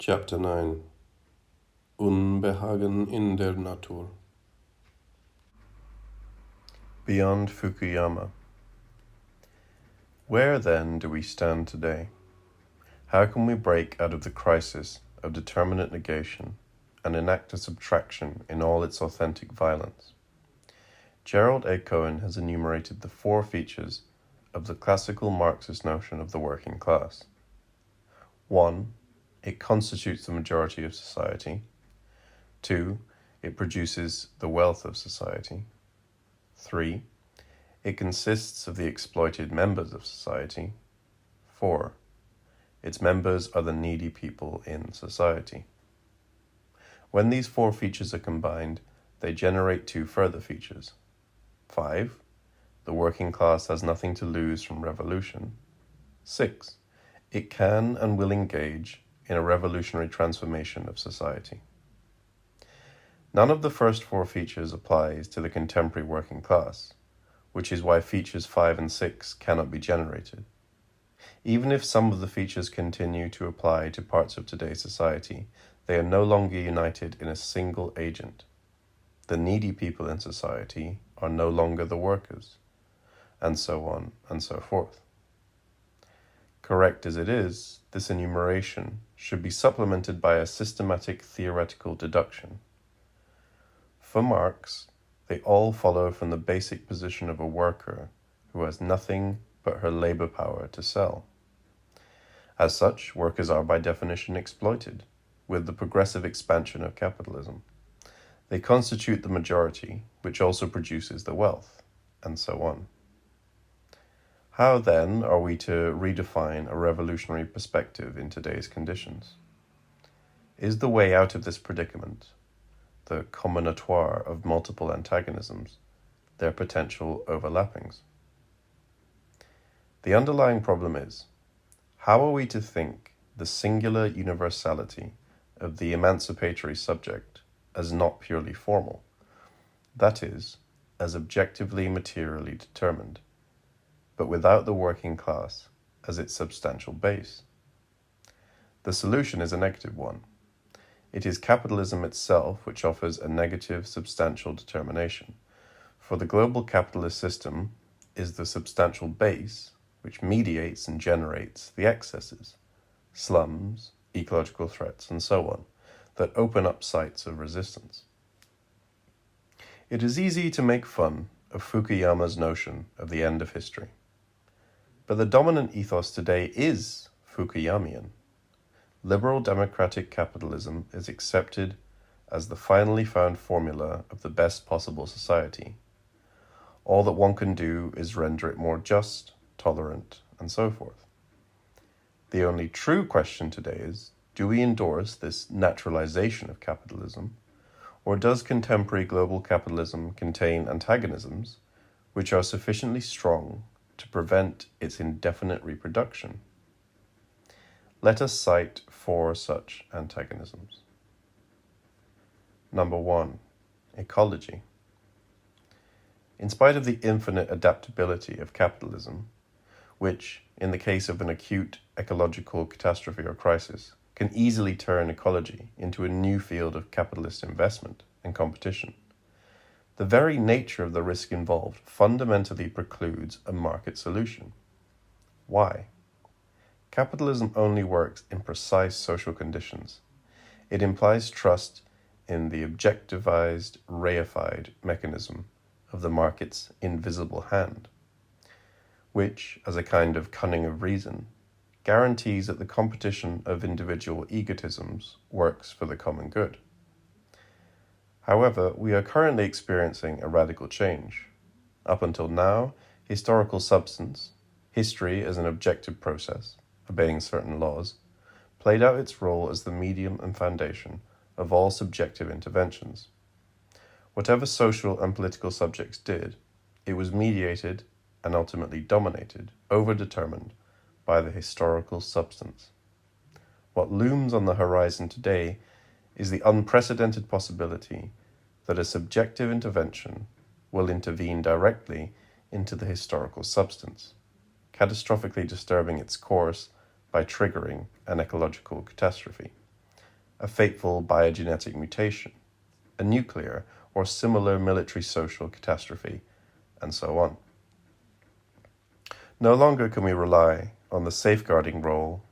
Chapter 9 Unbehagen in der Natur. Beyond Fukuyama. Where then do we stand today? How can we break out of the crisis of determinate negation and enact a subtraction in all its authentic violence? Gerald A. Cohen has enumerated the four features of the classical Marxist notion of the working class. 1. It constitutes the majority of society. 2. It produces the wealth of society. 3. It consists of the exploited members of society. 4. Its members are the needy people in society. When these four features are combined, they generate two further features. 5. The working class has nothing to lose from revolution. 6. It can and will engage in a revolutionary transformation of society. None of the first four features applies to the contemporary working class, which is why features 5 and 6 cannot be generated. Even if some of the features continue to apply to parts of today's society, they are no longer united in a single agent. The needy people in society are no longer the workers, and so on and so forth. Correct as it is, this enumeration should be supplemented by a systematic theoretical deduction. For Marx, they all follow from the basic position of a worker who has nothing but her labor power to sell. As such, workers are by definition exploited, with the progressive expansion of capitalism. They constitute the majority, which also produces the wealth, and so on. How, then, are we to redefine a revolutionary perspective in today's conditions? Is the way out of this predicament, the combinatoire of multiple antagonisms, their potential overlappings? The underlying problem is, how are we to think the singular universality of the emancipatory subject as not purely formal, that is, as objectively materially determined, but without the working class as its substantial base? The solution is a negative one. It is capitalism itself which offers a negative substantial determination, for the global capitalist system is the substantial base which mediates and generates the excesses, slums, ecological threats, and so on, that open up sites of resistance. It is easy to make fun of Fukuyama's notion of the end of history. But the dominant ethos today is Fukuyamian. Liberal democratic capitalism is accepted as the finally found formula of the best possible society. All that one can do is render it more just, tolerant, and so forth. The only true question today is, do we endorse this naturalization of capitalism, or does contemporary global capitalism contain antagonisms which are sufficiently strong to prevent its indefinite reproduction? Let us cite four such antagonisms. Number 1, ecology. In spite of the infinite adaptability of capitalism, which, in the case of an acute ecological catastrophe or crisis, can easily turn ecology into a new field of capitalist investment and competition, the very nature of the risk involved fundamentally precludes a market solution. Why? Capitalism only works in precise social conditions. It implies trust in the objectivized, reified mechanism of the market's invisible hand, which, as a kind of cunning of reason, guarantees that the competition of individual egotisms works for the common good. However, we are currently experiencing a radical change. Up until now, historical substance, history as an objective process, obeying certain laws, played out its role as the medium and foundation of all subjective interventions. Whatever social and political subjects did, it was mediated and ultimately dominated, overdetermined by the historical substance. What looms on the horizon today is the unprecedented possibility that a subjective intervention will intervene directly into the historical substance, catastrophically disturbing its course by triggering an ecological catastrophe. a fateful biogenetic mutation, a nuclear or similar military-social catastrophe, and so on. No longer can we rely on the safeguarding role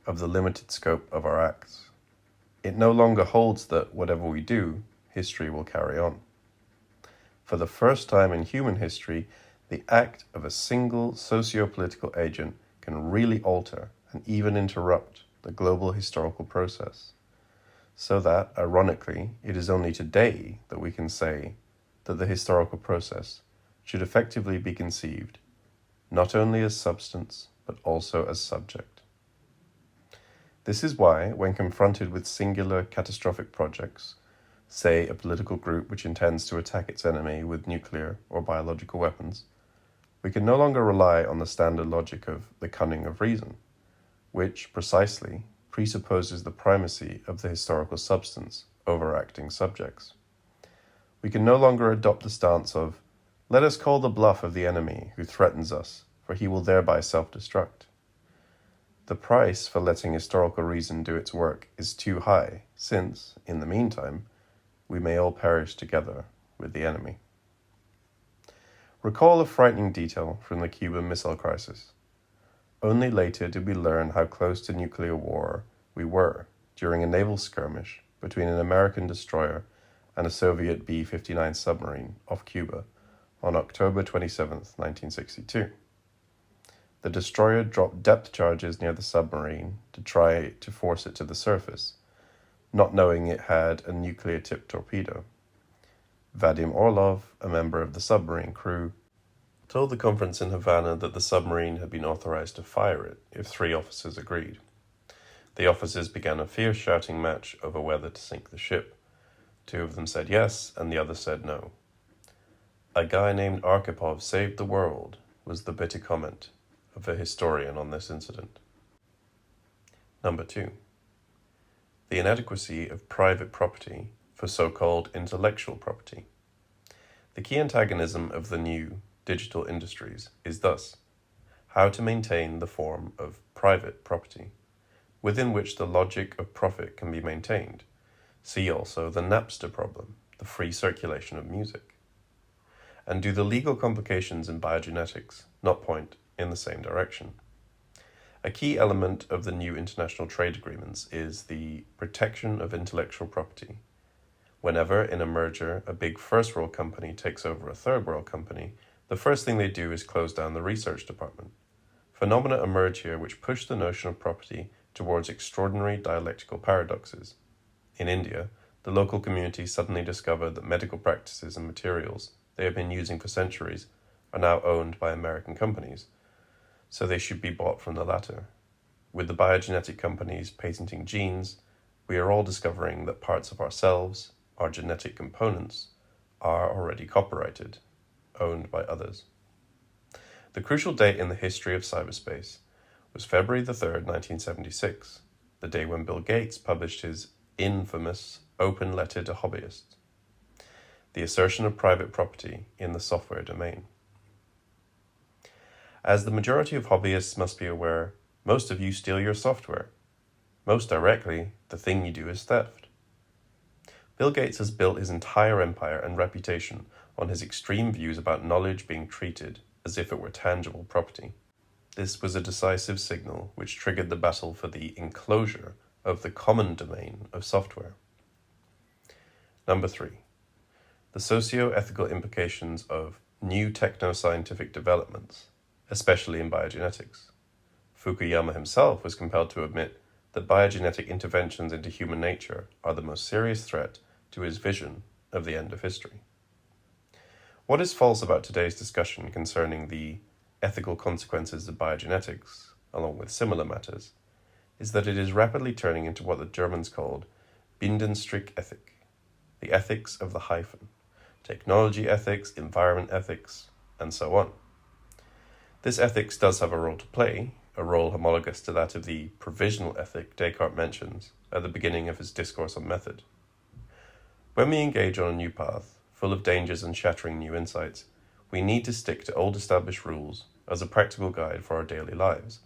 of the limited scope of our acts. It no longer holds that whatever we do, history will carry on. For the first time in human history, the act of a single socio-political agent can really alter and even interrupt the global historical process. So that, ironically, it is only today that we can say that the historical process should effectively be conceived not only as substance, but also as subject. This is why, when confronted with singular catastrophic projects, say a political group which intends to attack its enemy with nuclear or biological weapons, we can no longer rely on the standard logic of the cunning of reason, which, precisely, presupposes the primacy of the historical substance over acting subjects. We can no longer adopt the stance of, let us call the bluff of the enemy who threatens us, for he will thereby self-destruct. The price for letting historical reason do its work is too high, since, in the meantime, we may all perish together with the enemy. Recall a frightening detail from the Cuban Missile Crisis. Only later did we learn how close to nuclear war we were during a naval skirmish between an American destroyer and a Soviet B-59 submarine off Cuba on October 27, 1962. The destroyer dropped depth charges near the submarine to try to force it to the surface, not knowing it had a nuclear-tipped torpedo. Vadim Orlov, a member of the submarine crew, told the conference in Havana that the submarine had been authorized to fire it if 3 officers agreed. The officers began a fierce shouting match over whether to sink the ship. 2 of them said yes, and the other said no. "A guy named Arkhipov saved the world," was the bitter comment of a historian on this incident. Number 2. The inadequacy of private property for so-called intellectual property. The key antagonism of the new digital industries is thus how to maintain the form of private property, within which the logic of profit can be maintained. See also the Napster problem, the free circulation of music. And do the legal complications in biogenetics not point in the same direction? A key element of the new international trade agreements is the protection of intellectual property. Whenever, in a merger, a big first-world company takes over a third-world company, the first thing they do is close down the research department. Phenomena emerge here which push the notion of property towards extraordinary dialectical paradoxes. In India, the local community suddenly discovered that medical practices and materials they have been using for centuries are now owned by American companies, so they should be bought from the latter. With the biogenetic companies patenting genes, we are all discovering that parts of ourselves, our genetic components, are already copyrighted, owned by others. The crucial date in the history of cyberspace was February the 3rd, 1976, the day when Bill Gates published his infamous open letter to hobbyists, the assertion of private property in the software domain. As the majority of hobbyists must be aware, most of you steal your software. Most directly, the thing you do is theft. Bill Gates has built his entire empire and reputation on his extreme views about knowledge being treated as if it were tangible property. This was a decisive signal which triggered the battle for the enclosure of the common domain of software. Number 3. The socio-ethical implications of new techno-scientific developments, especially in biogenetics. Fukuyama himself was compelled to admit that biogenetic interventions into human nature are the most serious threat to his vision of the end of history. What is false about today's discussion concerning the ethical consequences of biogenetics, along with similar matters, is that it is rapidly turning into what the Germans called Bindenstrich-Ethik, the ethics of the hyphen, technology ethics, environment ethics, and so on. This ethics does have a role to play, a role homologous to that of the provisional ethic Descartes mentions at the beginning of his discourse on method. When we engage on a new path, full of dangers and shattering new insights, we need to stick to old established rules as a practical guide for our daily lives.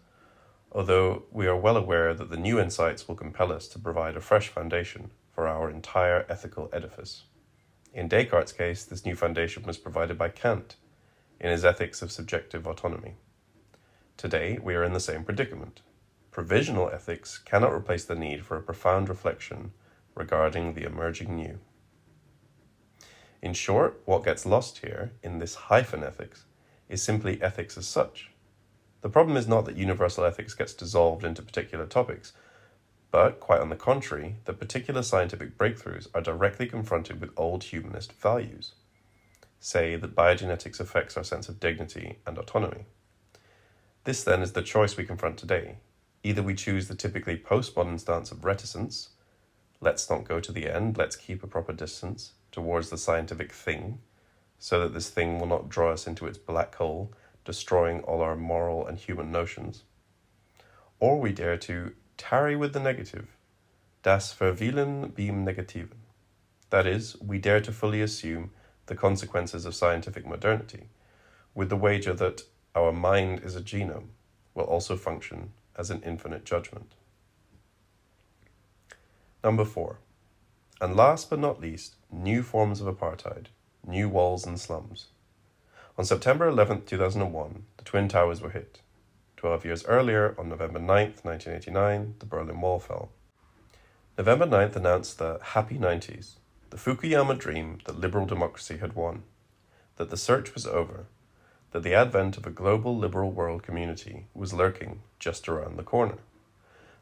although we are well aware that the new insights will compel us to provide a fresh foundation for our entire ethical edifice. In Descartes' case, this new foundation was provided by Kant in his Ethics of Subjective Autonomy. Today, we are in the same predicament. Provisional ethics cannot replace the need for a profound reflection regarding the emerging new. In short, what gets lost here, in this hyphen ethics, is simply ethics as such. The problem is not that universal ethics gets dissolved into particular topics, but, quite on the contrary, that particular scientific breakthroughs are directly confronted with old humanist values. Say that biogenetics affects our sense of dignity and autonomy. This, then, is the choice we confront today. Either we choose the typically postmodern stance of reticence, let's not go to the end, let's keep a proper distance towards the scientific thing, so that this thing will not draw us into its black hole, destroying all our moral and human notions. Or we dare to tarry with the negative, das Verweilen beim Negativen. That is, we dare to fully assume the consequences of scientific modernity, with the wager that our mind is a genome, will also function as an infinite judgment. Number 4. And last but not least, new forms of apartheid, new walls and slums. On September 11, 2001, the Twin Towers were hit. 12 years earlier, on November 9, 1989, the Berlin Wall fell. November 9th announced the Happy 90s, the Fukuyama dream that liberal democracy had won, that the search was over, that the advent of a global liberal world community was lurking just around the corner,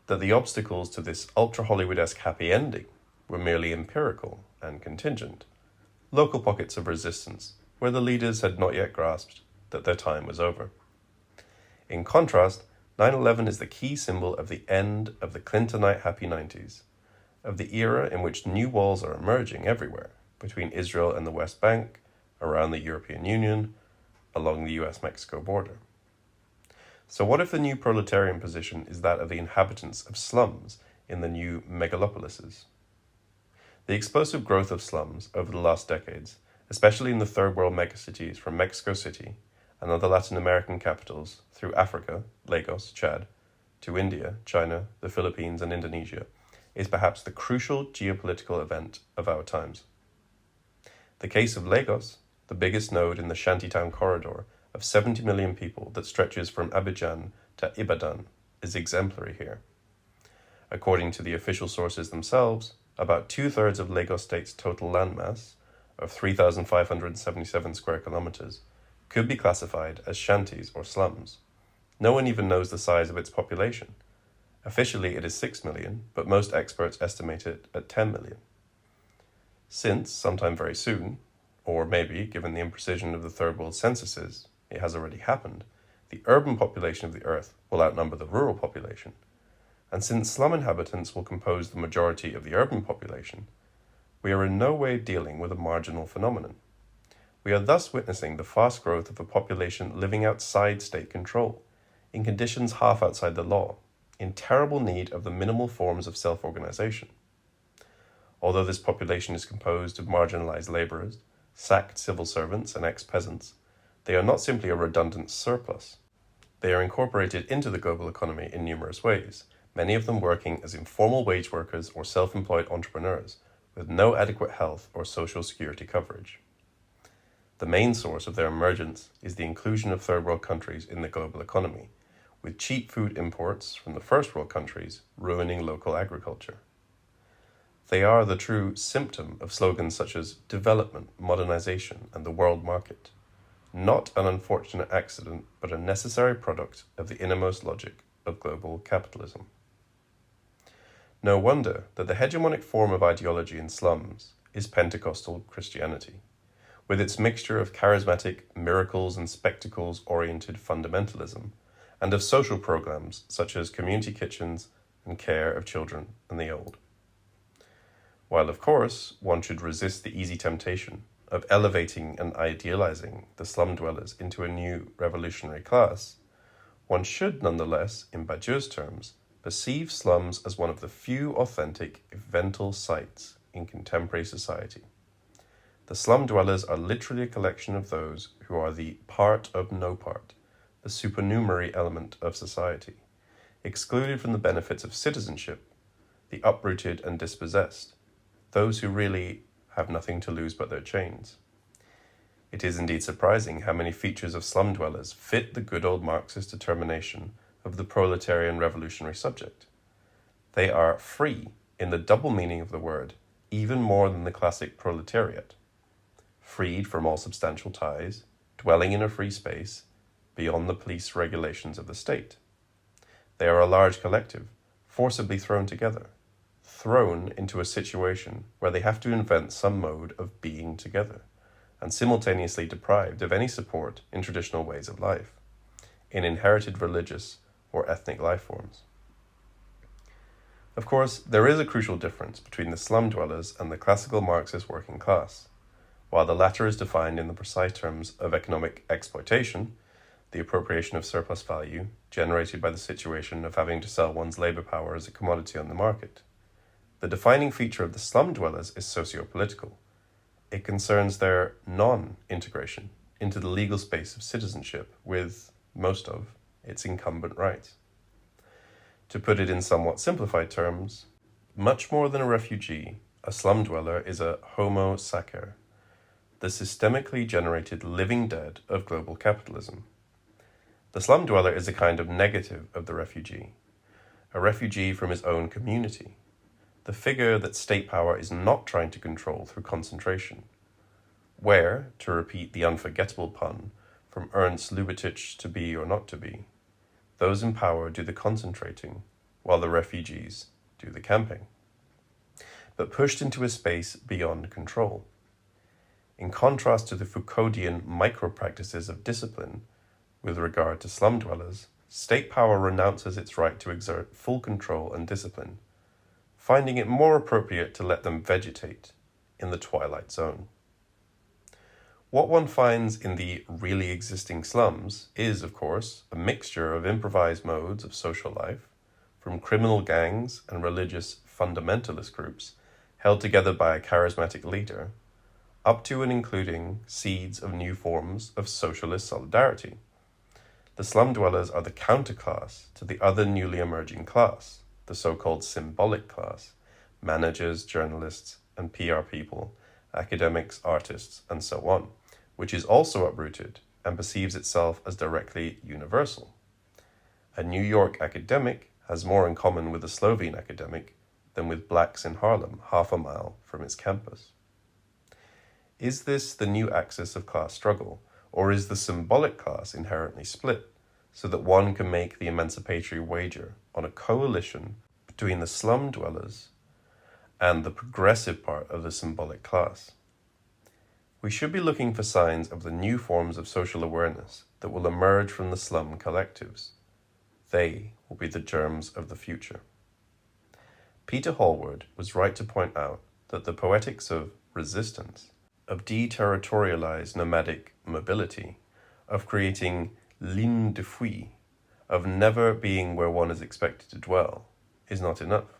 that the obstacles to this ultra-Hollywood-esque happy ending were merely empirical and contingent, local pockets of resistance where the leaders had not yet grasped that their time was over. In contrast, 9/11 is the key symbol of the end of the Clintonite happy 90s, of the era in which new walls are emerging everywhere, between Israel and the West Bank, around the European Union, along the US-Mexico border. So what if the new proletarian position is that of the inhabitants of slums in the new megalopolises? The explosive growth of slums over the last decades, especially in the third world megacities from Mexico City and other Latin American capitals through Africa, Lagos, Chad, to India, China, the Philippines, and Indonesia, is perhaps the crucial geopolitical event of our times. The case of Lagos, the biggest node in the shantytown corridor of 70 million people that stretches from Abidjan to Ibadan, is exemplary here. According to the official sources themselves, about 2/3 of Lagos State's total landmass, of 3,577 square kilometers, could be classified as shanties or slums. No one even knows the size of its population. Officially it is 6 million, but most experts estimate it at 10 million. Since, sometime very soon, or maybe, given the imprecision of the third world censuses, it has already happened, the urban population of the earth will outnumber the rural population. And since slum inhabitants will compose the majority of the urban population, we are in no way dealing with a marginal phenomenon. We are thus witnessing the fast growth of a population living outside state control, in conditions half outside the law, in terrible need of the minimal forms of self-organization. Although this population is composed of marginalized laborers, sacked civil servants, and ex-peasants, they are not simply a redundant surplus. They are incorporated into the global economy in numerous ways, many of them working as informal wage workers or self-employed entrepreneurs, with no adequate health or social security coverage. The main source of their emergence is the inclusion of third world countries in the global economy, with cheap food imports from the first world countries ruining local agriculture. They are the true symptom of slogans such as development, modernization, and the world market, not an unfortunate accident, but a necessary product of the innermost logic of global capitalism. No wonder that the hegemonic form of ideology in slums is Pentecostal Christianity, with its mixture of charismatic miracles and spectacles-oriented fundamentalism, and of social programs such as community kitchens and care of children and the old. While, of course, one should resist the easy temptation of elevating and idealizing the slum dwellers into a new revolutionary class, one should nonetheless, in Badiou's terms, perceive slums as one of the few authentic evental sites in contemporary society. The slum dwellers are literally a collection of those who are the part of no part, the supernumerary element of society, excluded from the benefits of citizenship, the uprooted and dispossessed, those who really have nothing to lose but their chains. It is indeed surprising how many features of slum dwellers fit the good old Marxist determination of the proletarian revolutionary subject. They are free in the double meaning of the word, even more than the classic proletariat. Freed from all substantial ties, dwelling in a free space, beyond the police regulations of the state. They are a large collective, forcibly thrown together, thrown into a situation where they have to invent some mode of being together, and simultaneously deprived of any support in traditional ways of life, in inherited religious or ethnic life forms. Of course, there is a crucial difference between the slum dwellers and the classical Marxist working class. While the latter is defined in the precise terms of economic exploitation, the appropriation of surplus value generated by the situation of having to sell one's labor power as a commodity on the market, the defining feature of the slum dwellers is socio-political. It concerns their non-integration into the legal space of citizenship with, most of, its incumbent rights. To put it in somewhat simplified terms, much more than a refugee, a slum dweller is a homo sacer, the systemically generated living dead of global capitalism. The slum dweller is a kind of negative of the refugee, a refugee from his own community, the figure that state power is not trying to control through concentration, where, to repeat the unforgettable pun from Ernst Lubitsch to be or not to be, those in power do the concentrating, while the refugees do the camping, but pushed into a space beyond control. In contrast to the Foucauldian micro-practices of discipline, with regard to slum dwellers, state power renounces its right to exert full control and discipline, finding it more appropriate to let them vegetate in the twilight zone. What one finds in the really existing slums is, of course, a mixture of improvised modes of social life, from criminal gangs and religious fundamentalist groups held together by a charismatic leader, up to and including seeds of new forms of socialist solidarity. The slum dwellers are the counterclass to the other newly emerging class, the so-called symbolic class, managers, journalists, and PR people, academics, artists, and so on, which is also uprooted and perceives itself as directly universal. A New York academic has more in common with a Slovene academic than with blacks in Harlem, half a mile from its campus. Is this the new axis of class struggle, or is the symbolic class inherently split, so that one can make the emancipatory wager on a coalition between the slum dwellers and the progressive part of the symbolic class? We should be looking for signs of the new forms of social awareness that will emerge from the slum collectives. They will be the germs of the future. Peter Hallward was right to point out that the poetics of resistance, of deterritorialized nomadic mobility, of creating ligne de fuite, of never being where one is expected to dwell, is not enough.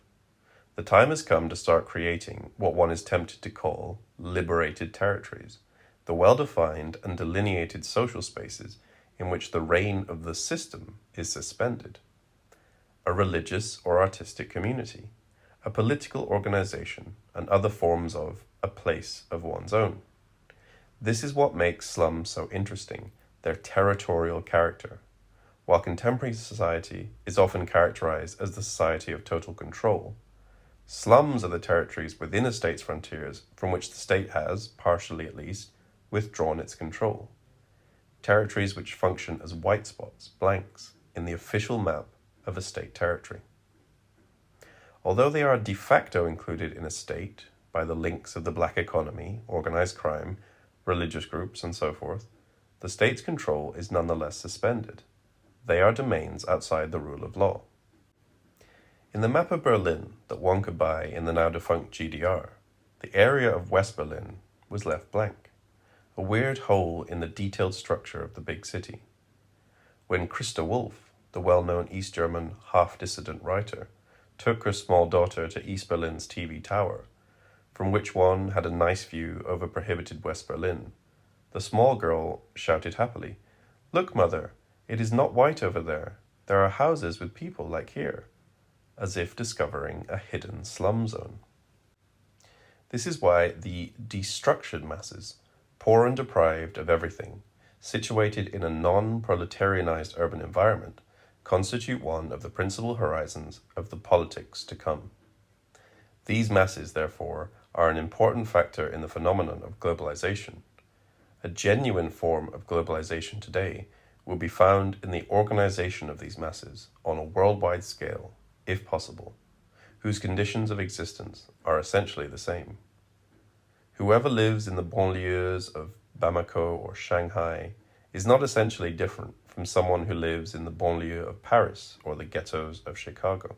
The time has come to start creating what one is tempted to call liberated territories, the well-defined and delineated social spaces in which the reign of the system is suspended. A religious or artistic community, a political organization, and other forms of a place of one's own. This is what makes slums so interesting, their territorial character. While contemporary society is often characterized as the society of total control, slums are the territories within a state's frontiers from which the state has, partially at least, withdrawn its control. Territories which function as white spots, blanks, in the official map of a state territory. Although they are de facto included in a state by the links of the black economy, organized crime, religious groups, and so forth, the state's control is nonetheless suspended. They are domains outside the rule of law. In the map of Berlin that one could buy in the now-defunct GDR, the area of West Berlin was left blank, a weird hole in the detailed structure of the big city. When Christa Wolf, the well-known East German half-dissident writer, took her small daughter to East Berlin's TV tower, from which one had a nice view over prohibited West Berlin, the small girl shouted happily, "Look, mother, it is not white over there. there are houses with people like here, as if discovering a hidden slum zone. This is why the destructured masses, poor and deprived of everything, situated in a non-proletarianized urban environment, constitute one of the principal horizons of the politics to come. These masses, therefore, are an important factor in the phenomenon of globalization. A genuine form of globalization today will be found in the organization of these masses on a worldwide scale, if possible, whose conditions of existence are essentially the same. Whoever lives in the banlieues of Bamako or Shanghai is not essentially different from someone who lives in the banlieue of Paris or the ghettos of Chicago.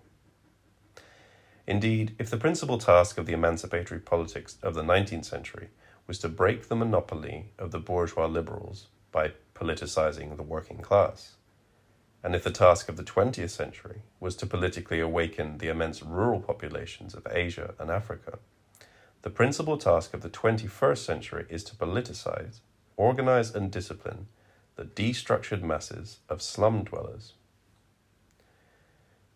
Indeed, if the principal task of the emancipatory politics of the 19th century was to break the monopoly of the bourgeois liberals by politicizing the working class, and if the task of the 20th century was to politically awaken the immense rural populations of Asia and Africa, the principal task of the 21st century is to politicize, organize, and discipline the destructured masses of slum dwellers.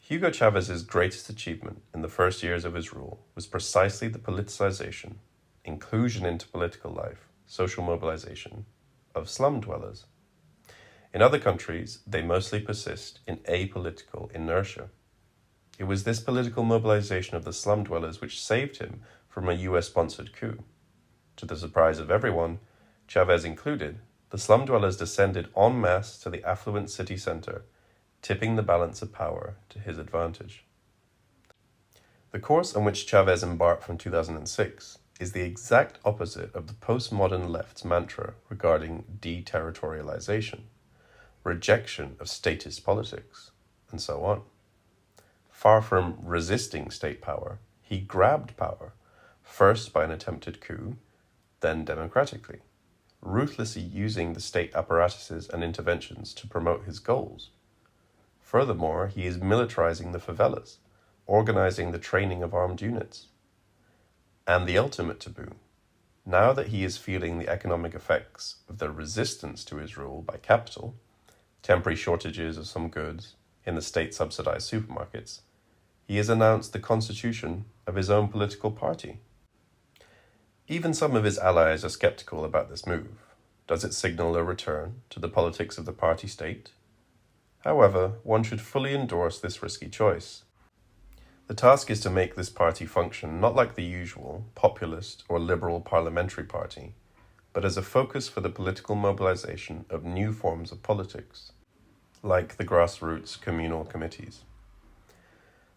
Hugo Chávez's greatest achievement in the first years of his rule was precisely the politicization, inclusion into political life, social mobilization of slum dwellers. In other countries, they mostly persist in apolitical inertia. It was this political mobilization of the slum dwellers which saved him from a US-sponsored coup. To the surprise of everyone, Chávez included, the slum dwellers descended en masse to the affluent city center, tipping the balance of power to his advantage. The course on which Chávez embarked from 2006 is the exact opposite of the postmodern left's mantra regarding deterritorialization, rejection of statist politics, and so on. Far from resisting state power, he grabbed power, first by an attempted coup, then democratically, ruthlessly using the state apparatuses and interventions to promote his goals. Furthermore, he is militarizing the favelas, organizing the training of armed units. And the ultimate taboo, now that he is feeling the economic effects of the resistance to his rule by capital, temporary shortages of some goods in the state-subsidized supermarkets, he has announced the constitution of his own political party. Even some of his allies are skeptical about this move. Does it signal a return to the politics of the party state? However, one should fully endorse this risky choice. The task is to make this party function not like the usual populist or liberal parliamentary party, but as a focus for the political mobilization of new forms of politics, like the grassroots communal committees.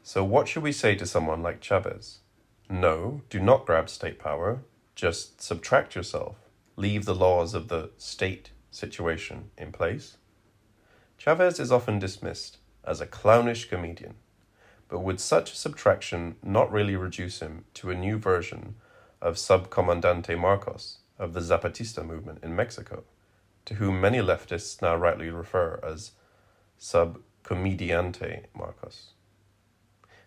So what should we say to someone like Chávez? No, do not grab state power, just subtract yourself, leave the laws of the state situation in place. Chávez is often dismissed as a clownish comedian, but would such subtraction not really reduce him to a new version of Subcomandante Marcos of the Zapatista movement in Mexico, to whom many leftists now rightly refer as Subcomediante Marcos?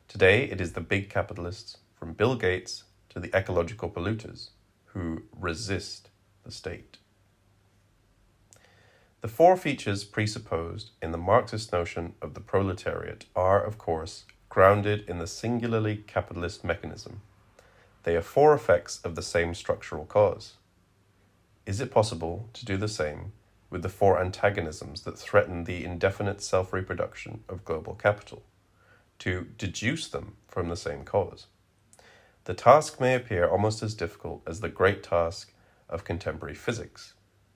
Today it is the big capitalists, from Bill Gates to the ecological polluters, who resist the state. The four features presupposed in the Marxist notion of the proletariat are, of course, grounded in the singularly capitalist mechanism. They are four effects of the same structural cause. Is it possible to do the same with the four antagonisms that threaten the indefinite self-reproduction of global capital, to deduce them from the same cause? The task may appear almost as difficult as the great task of contemporary physics,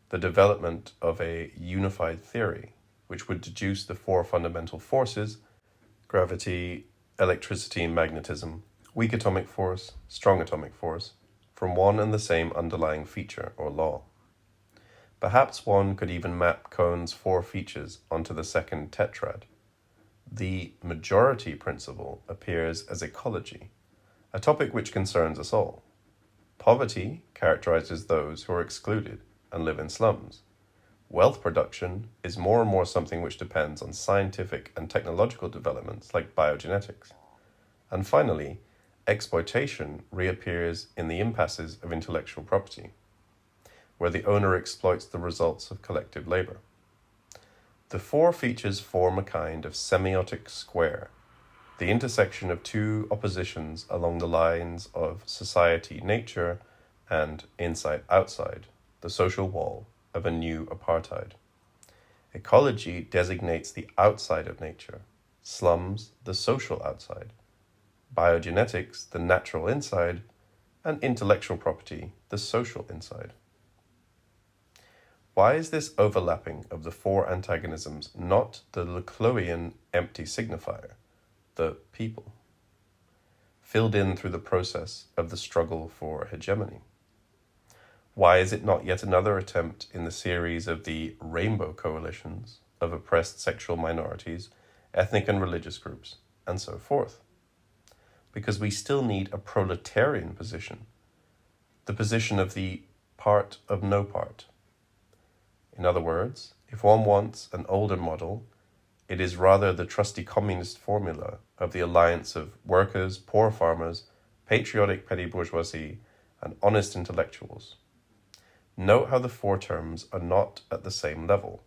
the development of a unified theory, which would deduce the four fundamental forces, gravity, electricity, magnetism, weak atomic force, strong atomic force, from one and the same underlying feature or law. Perhaps one could even map Cohn's four features onto the second tetrad. The majority principle appears as ecology, a topic which concerns us all. Poverty characterizes those who are excluded and live in slums. Wealth production is more and more something which depends on scientific and technological developments like biogenetics. And finally, exploitation reappears in the impasses of intellectual property, where the owner exploits the results of collective labor. The four features form a kind of semiotic square, the intersection of two oppositions along the lines of society-nature and inside-outside, the social wall of a new apartheid. Ecology designates the outside of nature, slums the social outside, biogenetics the natural inside, and intellectual property the social inside. Why is this overlapping of the four antagonisms not the Laclauian empty signifier, the people, filled in through the process of the struggle for hegemony? Why is it not yet another attempt in the series of the rainbow coalitions of oppressed sexual minorities, ethnic and religious groups, and so forth? Because we still need a proletarian position, the position of the part of no part. In other words, if one wants an older model, it is rather the trusty communist formula of the alliance of workers, poor farmers, patriotic petty bourgeoisie, and honest intellectuals. Note how the four terms are not at the same level.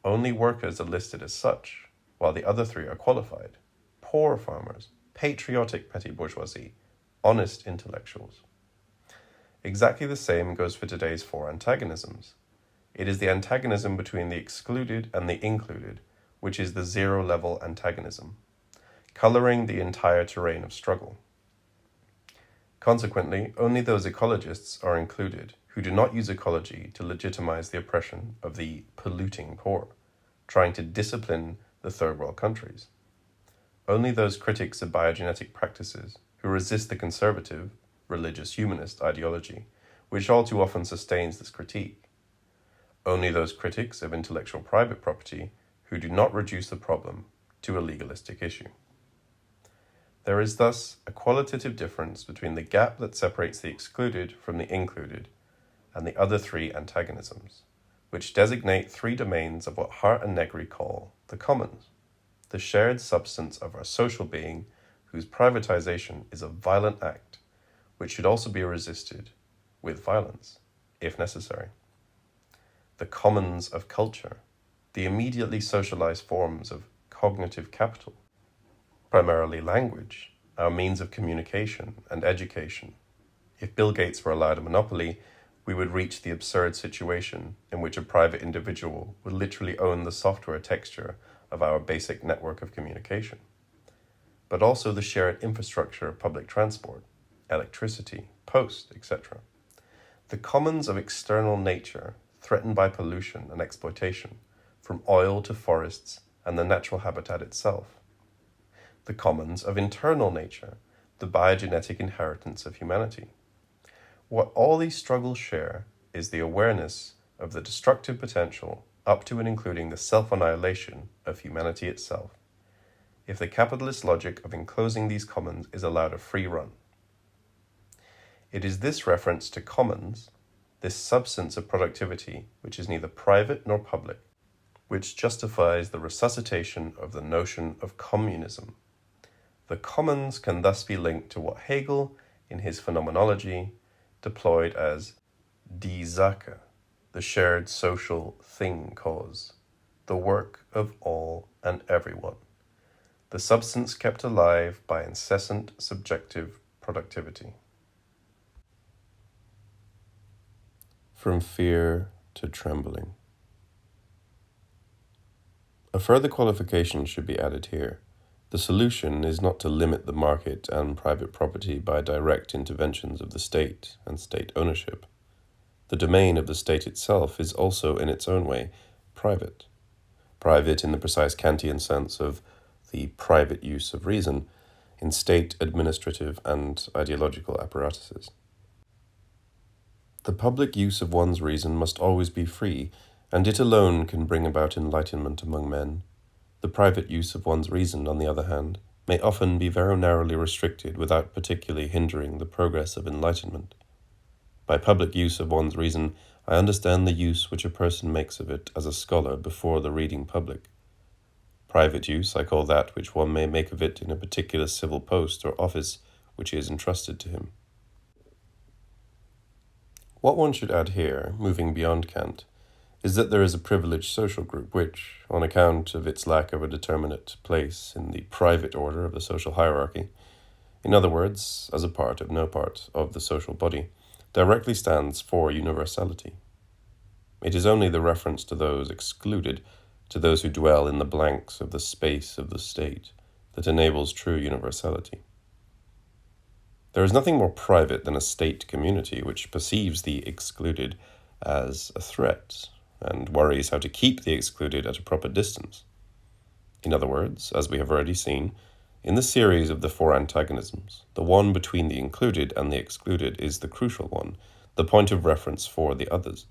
Only workers are listed as such, while the other three are qualified: poor farmers, patriotic petty bourgeoisie, honest intellectuals. Exactly the same goes for today's four antagonisms. It is the antagonism between the excluded and the included, which is the zero-level antagonism, coloring the entire terrain of struggle. Consequently, only those ecologists are included who do not use ecology to legitimize the oppression of the polluting poor, trying to discipline the third world countries. Only those critics of biogenetic practices who resist the conservative, religious humanist ideology, which all too often sustains this critique. Only those critics of intellectual private property who do not reduce the problem to a legalistic issue. There is thus a qualitative difference between the gap that separates the excluded from the included and the other three antagonisms, which designate three domains of what Hart and Negri call the commons, the shared substance of our social being, whose privatization is a violent act, which should also be resisted with violence, if necessary. The commons of culture, the immediately socialized forms of cognitive capital, primarily language, our means of communication and education. If Bill Gates were allowed a monopoly, we would reach the absurd situation in which a private individual would literally own the software texture of our basic network of communication. But also the shared infrastructure of public transport, electricity, post, etc. The commons of external nature threatened by pollution and exploitation, from oil to forests and the natural habitat itself. The commons of internal nature, the biogenetic inheritance of humanity. What all these struggles share is the awareness of the destructive potential up to and including the self-annihilation of humanity itself, if the capitalist logic of enclosing these commons is allowed a free run. It is this reference to commons, this substance of productivity, which is neither private nor public, which justifies the resuscitation of the notion of communism. The commons can thus be linked to what Hegel, in his phenomenology, deployed as die Sache, the shared social thing cause, the work of all and everyone, the substance kept alive by incessant subjective productivity. From fear to trembling. A further qualification should be added here. The solution is not to limit the market and private property by direct interventions of the state and state ownership. The domain of the state itself is also in its own way private. Private in the precise Kantian sense of the private use of reason in state administrative and ideological apparatuses. The public use of one's reason must always be free, and it alone can bring about enlightenment among men. The private use of one's reason, on the other hand, may often be very narrowly restricted without particularly hindering the progress of enlightenment. By public use of one's reason, I understand the use which a person makes of it as a scholar before the reading public. Private use, I call that which one may make of it in a particular civil post or office which is entrusted to him. What one should add here, moving beyond Kant, is that there is a privileged social group which, on account of its lack of a determinate place in the private order of the social hierarchy, in other words, as a part of no part of the social body, directly stands for universality. It is only the reference to those excluded, to those who dwell in the blanks of the space of the state, that enables true universality. There is nothing more private than a state community which perceives the excluded as a threat and worries how to keep the excluded at a proper distance. In other words, as we have already seen, in the series of the four antagonisms, the one between the included and the excluded is the crucial one, the point of reference for the others.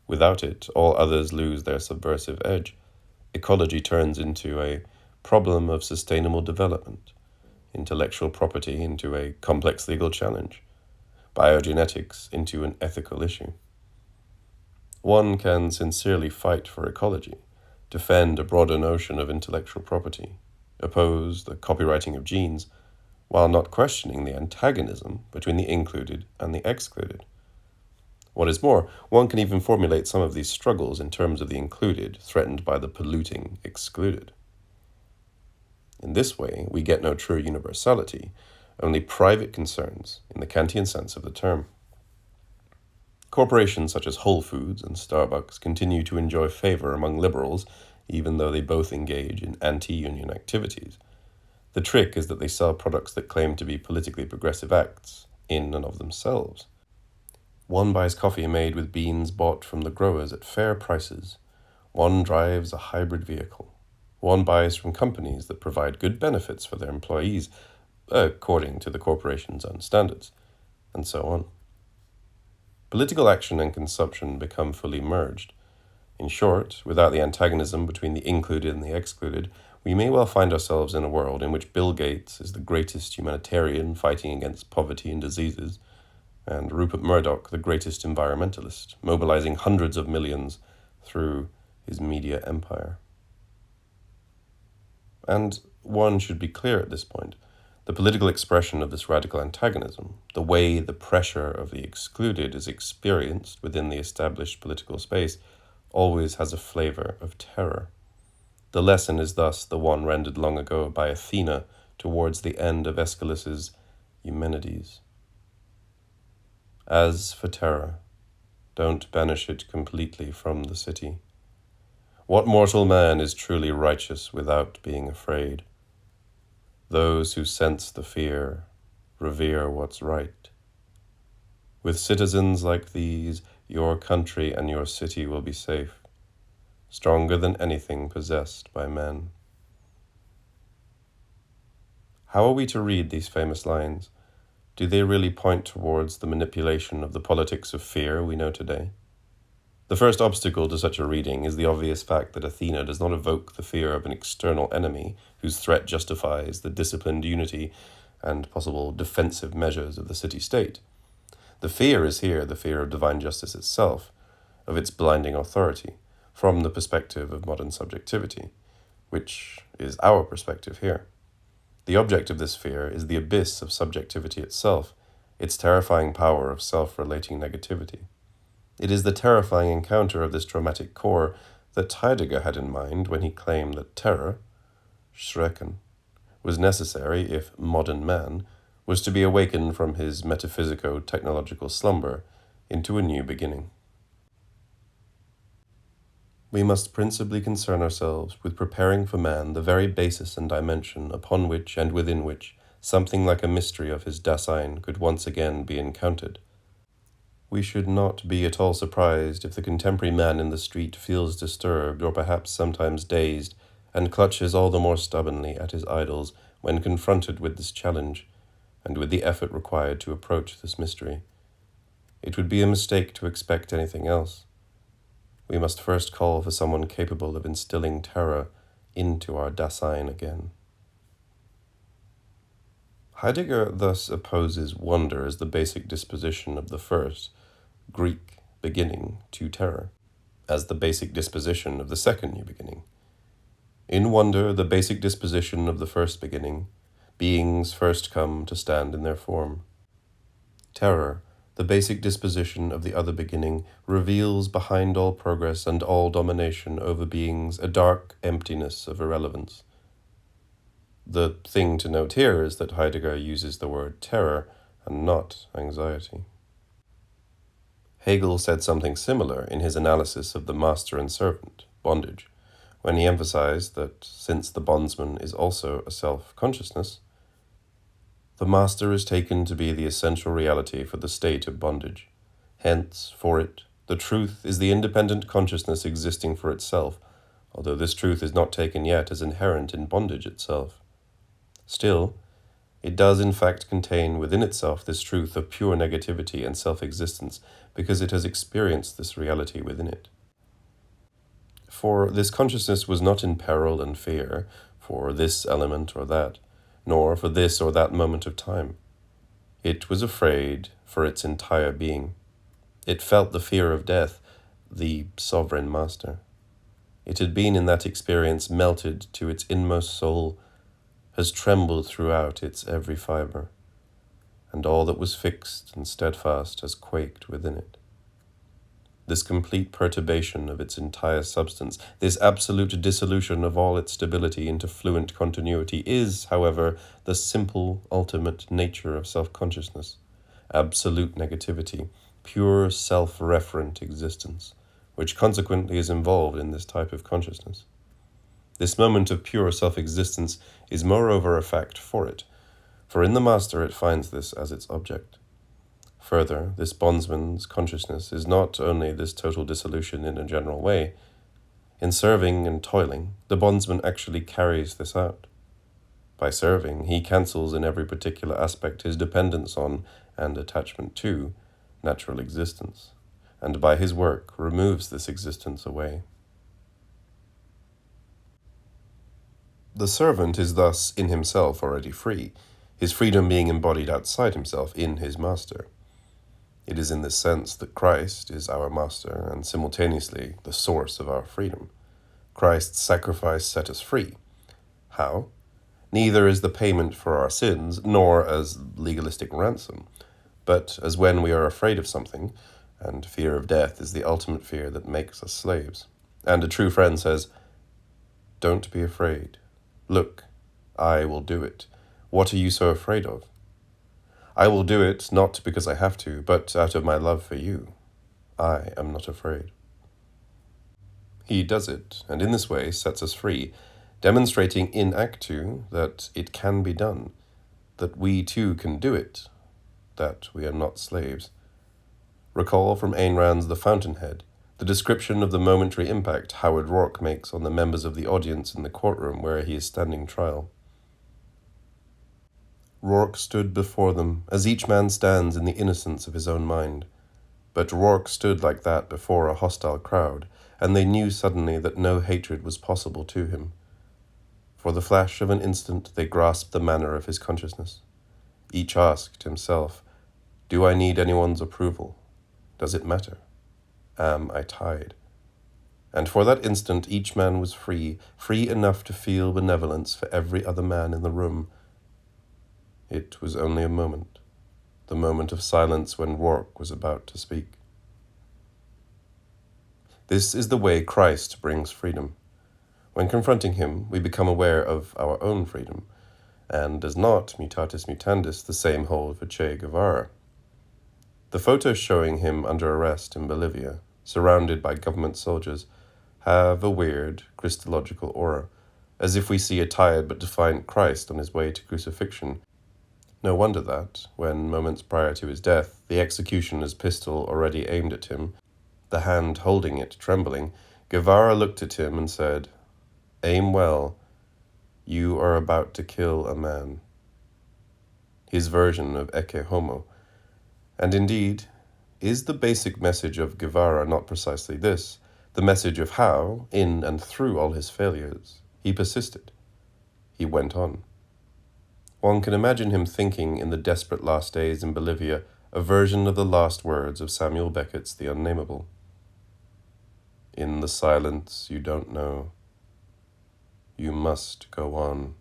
Without it, all others lose their subversive edge. Ecology turns into a problem of sustainable development, intellectual property into a complex legal challenge, biogenetics into an ethical issue. One can sincerely fight for ecology, defend a broader notion of intellectual property, oppose the copywriting of genes, while not questioning the antagonism between the included and the excluded. What is more, one can even formulate some of these struggles in terms of the included threatened by the polluting excluded. In this way, we get no true universality, only private concerns in the Kantian sense of the term. Corporations such as Whole Foods and Starbucks continue to enjoy favor among liberals, even though they both engage in anti-union activities. The trick is that they sell products that claim to be politically progressive acts, in and of themselves. One buys coffee made with beans bought from the growers at fair prices. One drives a hybrid vehicle. One buys from companies that provide good benefits for their employees, according to the corporation's own standards, and so on. Political action and consumption become fully merged. In short, without the antagonism between the included and the excluded, we may well find ourselves in a world in which Bill Gates is the greatest humanitarian fighting against poverty and diseases, and Rupert Murdoch the greatest environmentalist, mobilizing hundreds of millions through his media empire. And one should be clear at this point. The political expression of this radical antagonism, the way the pressure of the excluded is experienced within the established political space, always has a flavor of terror. The lesson is thus the one rendered long ago by Athena towards the end of Aeschylus's Eumenides. As for terror, don't banish it completely from the city. What mortal man is truly righteous without being afraid? Those who sense the fear revere what's right. With citizens like these, your country and your city will be safe, stronger than anything possessed by men. How are we to read these famous lines? Do they really point towards the manipulation of the politics of fear we know today? The first obstacle to such a reading is the obvious fact that Athena does not evoke the fear of an external enemy whose threat justifies the disciplined unity and possible defensive measures of the city-state. The fear is here the fear of divine justice itself, of its blinding authority, from the perspective of modern subjectivity, which is our perspective here. The object of this fear is the abyss of subjectivity itself, its terrifying power of self-relating negativity. It is the terrifying encounter of this dramatic core that Heidegger had in mind when he claimed that terror, Schrecken, was necessary if modern man was to be awakened from his metaphysico-technological slumber into a new beginning. We must principally concern ourselves with preparing for man the very basis and dimension upon which and within which something like a mystery of his Dasein could once again be encountered. We should not be at all surprised if the contemporary man in the street feels disturbed or perhaps sometimes dazed and clutches all the more stubbornly at his idols when confronted with this challenge and with the effort required to approach this mystery. It would be a mistake to expect anything else. We must first call for someone capable of instilling terror into our Dasein again. Heidegger thus opposes wonder as the basic disposition of the first, Greek, beginning to terror, as the basic disposition of the second new beginning. In wonder, the basic disposition of the first beginning, beings first come to stand in their form. Terror, the basic disposition of the other beginning, reveals behind all progress and all domination over beings a dark emptiness of irrelevance. The thing to note here is that Heidegger uses the word terror and not anxiety. Hegel said something similar in his analysis of the master and servant, bondage, when he emphasized that since the bondsman is also a self-consciousness, the master is taken to be the essential reality for the state of bondage. Hence, for it, the truth is the independent consciousness existing for itself, although this truth is not taken yet as inherent in bondage itself. Still, it does in fact contain within itself this truth of pure negativity and self-existence, because it has experienced this reality within it. For this consciousness was not in peril and fear for this element or that, nor for this or that moment of time. It was afraid for its entire being. It felt the fear of death, the sovereign master. It had been in that experience melted to its inmost soul, has trembled throughout its every fibre, and all that was fixed and steadfast has quaked within it. This complete perturbation of its entire substance, this absolute dissolution of all its stability into fluent continuity is, however, the simple, ultimate nature of self-consciousness, absolute negativity, pure self-referent existence, which consequently is involved in this type of consciousness. This moment of pure self-existence is moreover a fact for it, for in the master it finds this as its object. Further, this bondsman's consciousness is not only this total dissolution in a general way. In serving and toiling, the bondsman actually carries this out. By serving, he cancels in every particular aspect his dependence on and attachment to natural existence, and by his work removes this existence away. The servant is thus in himself already free, his freedom being embodied outside himself in his master. It is in this sense that Christ is our master and simultaneously the source of our freedom. Christ's sacrifice set us free. How? Neither as the payment for our sins, nor as legalistic ransom, but as when we are afraid of something, and fear of death is the ultimate fear that makes us slaves. And a true friend says, "Don't be afraid. Look, I will do it. What are you so afraid of? I will do it not because I have to, but out of my love for you. I am not afraid." He does it, and in this way sets us free, demonstrating in Act 2 that it can be done, that we too can do it, that we are not slaves. Recall from Ayn Rand's The Fountainhead the description of the momentary impact Howard Rourke makes on the members of the audience in the courtroom where he is standing trial. Rourke stood before them, as each man stands in the innocence of his own mind. But Rourke stood like that before a hostile crowd, and they knew suddenly that no hatred was possible to him. For the flash of an instant they grasped the manner of his consciousness. Each asked himself, "Do I need anyone's approval? Does it matter? Am I tied?" And for that instant each man was free, free enough to feel benevolence for every other man in the room. It was only a moment, the moment of silence when Rourke was about to speak. This is the way Christ brings freedom. When confronting him, we become aware of our own freedom, and does not, mutatis mutandis, the same hold for Che Guevara. The photos showing him under arrest in Bolivia, surrounded by government soldiers, have a weird, Christological aura, as if we see a tired but defiant Christ on his way to crucifixion. No wonder that, when, moments prior to his death, the executioner's pistol already aimed at him, the hand holding it trembling, Guevara looked at him and said, "Aim well, you are about to kill a man." His version of Ecce Homo. And indeed, is the basic message of Guevara not precisely this, the message of how, in and through all his failures, he persisted? He went on. One can imagine him thinking in the desperate last days in Bolivia a version of the last words of Samuel Beckett's The Unnameable. "In the silence you don't know. You must go on.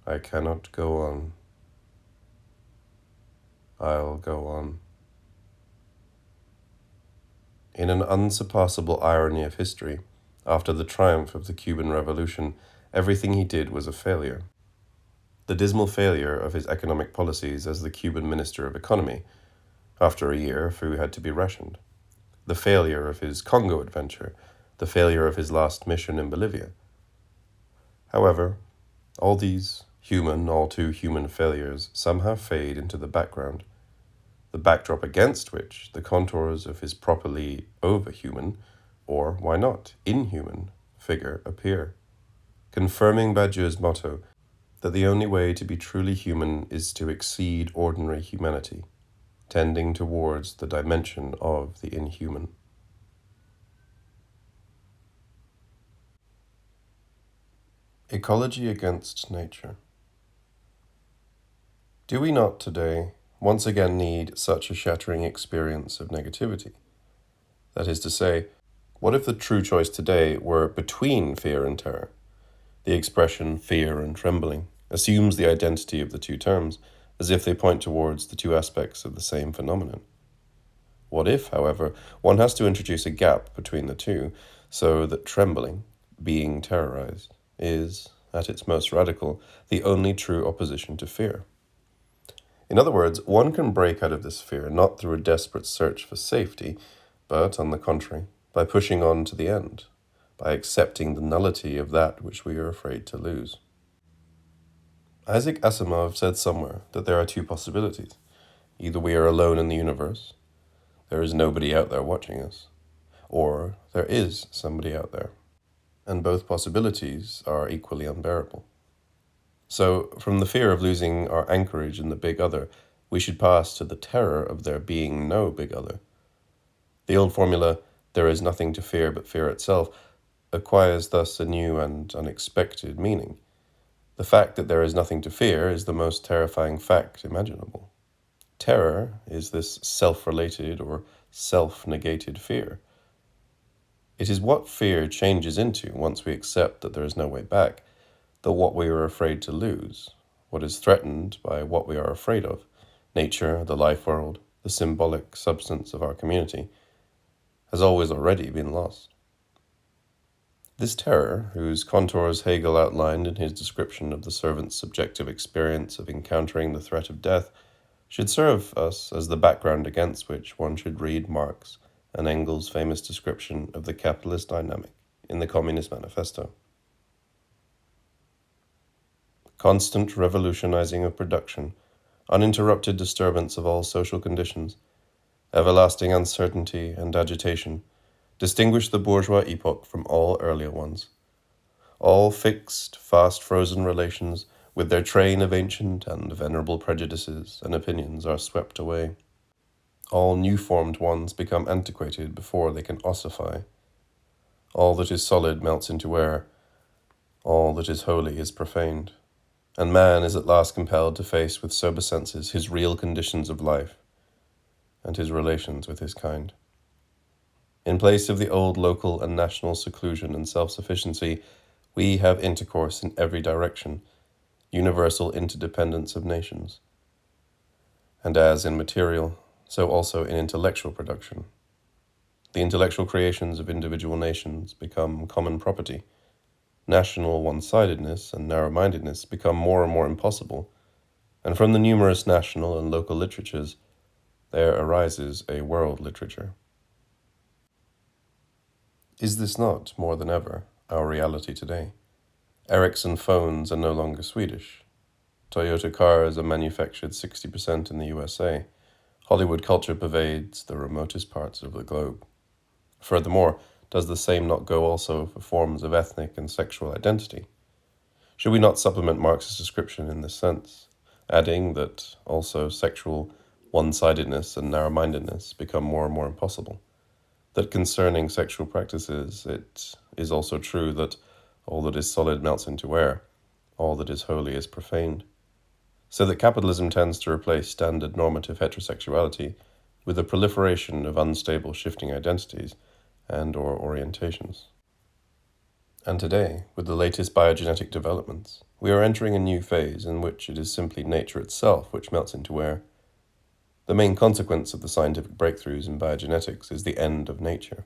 I cannot go on. I'll go on. In an unsurpassable irony of history, after the triumph of the Cuban Revolution, everything he did was a failure. The dismal failure of his economic policies as the Cuban Minister of Economy. After a year, food had to be rationed. The failure of his Congo adventure, the failure of his last mission in Bolivia. However, all these human, all too human failures somehow fade into the background, the backdrop against which the contours of his properly overhuman, or why not inhuman, figure appear, confirming Badiou's motto that the only way to be truly human is to exceed ordinary humanity, tending towards the dimension of the inhuman. Ecology against nature. Do we not today once again need such a shattering experience of negativity? That is to say, what if the true choice today were between fear and terror? The expression fear and trembling assumes the identity of the two terms, as if they point towards the two aspects of the same phenomenon. What if, however, one has to introduce a gap between the two, so that trembling, being terrorized, is, at its most radical, the only true opposition to fear? In other words, one can break out of this fear not through a desperate search for safety, but, on the contrary, by pushing on to the end, by accepting the nullity of that which we are afraid to lose. Isaac Asimov said somewhere that there are two possibilities. Either we are alone in the universe, there is nobody out there watching us, or there is somebody out there. And both possibilities are equally unbearable. So, from the fear of losing our anchorage in the big other, we should pass to the terror of there being no big other. The old formula, there is nothing to fear but fear itself, acquires thus a new and unexpected meaning. The fact that there is nothing to fear is the most terrifying fact imaginable. Terror is this self-related or self-negated fear. It is what fear changes into once we accept that there is no way back, that what we are afraid to lose, what is threatened by what we are afraid of, nature, the life world, the symbolic substance of our community, has always already been lost. This terror, whose contours Hegel outlined in his description of the servant's subjective experience of encountering the threat of death, should serve us as the background against which one should read Marx and Engels' famous description of the capitalist dynamic in the Communist Manifesto. Constant revolutionizing of production, uninterrupted disturbance of all social conditions, everlasting uncertainty and agitation distinguish the bourgeois epoch from all earlier ones. All fixed, fast-frozen relations with their train of ancient and venerable prejudices and opinions are swept away. All new-formed ones become antiquated before they can ossify. All that is solid melts into air. All that is holy is profaned. And man is at last compelled to face with sober senses his real conditions of life and his relations with his kind. In place of the old local and national seclusion and self-sufficiency, we have intercourse in every direction, universal interdependence of nations. And as in material, so also in intellectual production. The intellectual creations of individual nations become common property. National one-sidedness and narrow-mindedness become more and more impossible, and from the numerous national and local literatures, there arises a world literature. Is this not, more than ever, our reality today? Ericsson phones are no longer Swedish. Toyota cars are manufactured 60% in the USA. Hollywood culture pervades the remotest parts of the globe. Furthermore, does the same not go also for forms of ethnic and sexual identity? Should we not supplement Marx's description in this sense, adding that also sexual one-sidedness and narrow-mindedness become more and more impossible? That concerning sexual practices, it is also true that all that is solid melts into air, all that is holy is profaned. So that capitalism tends to replace standard normative heterosexuality with a proliferation of unstable shifting identities and or orientations. And today, with the latest biogenetic developments, we are entering a new phase in which it is simply nature itself which melts into air. The main consequence of the scientific breakthroughs in biogenetics is the end of nature.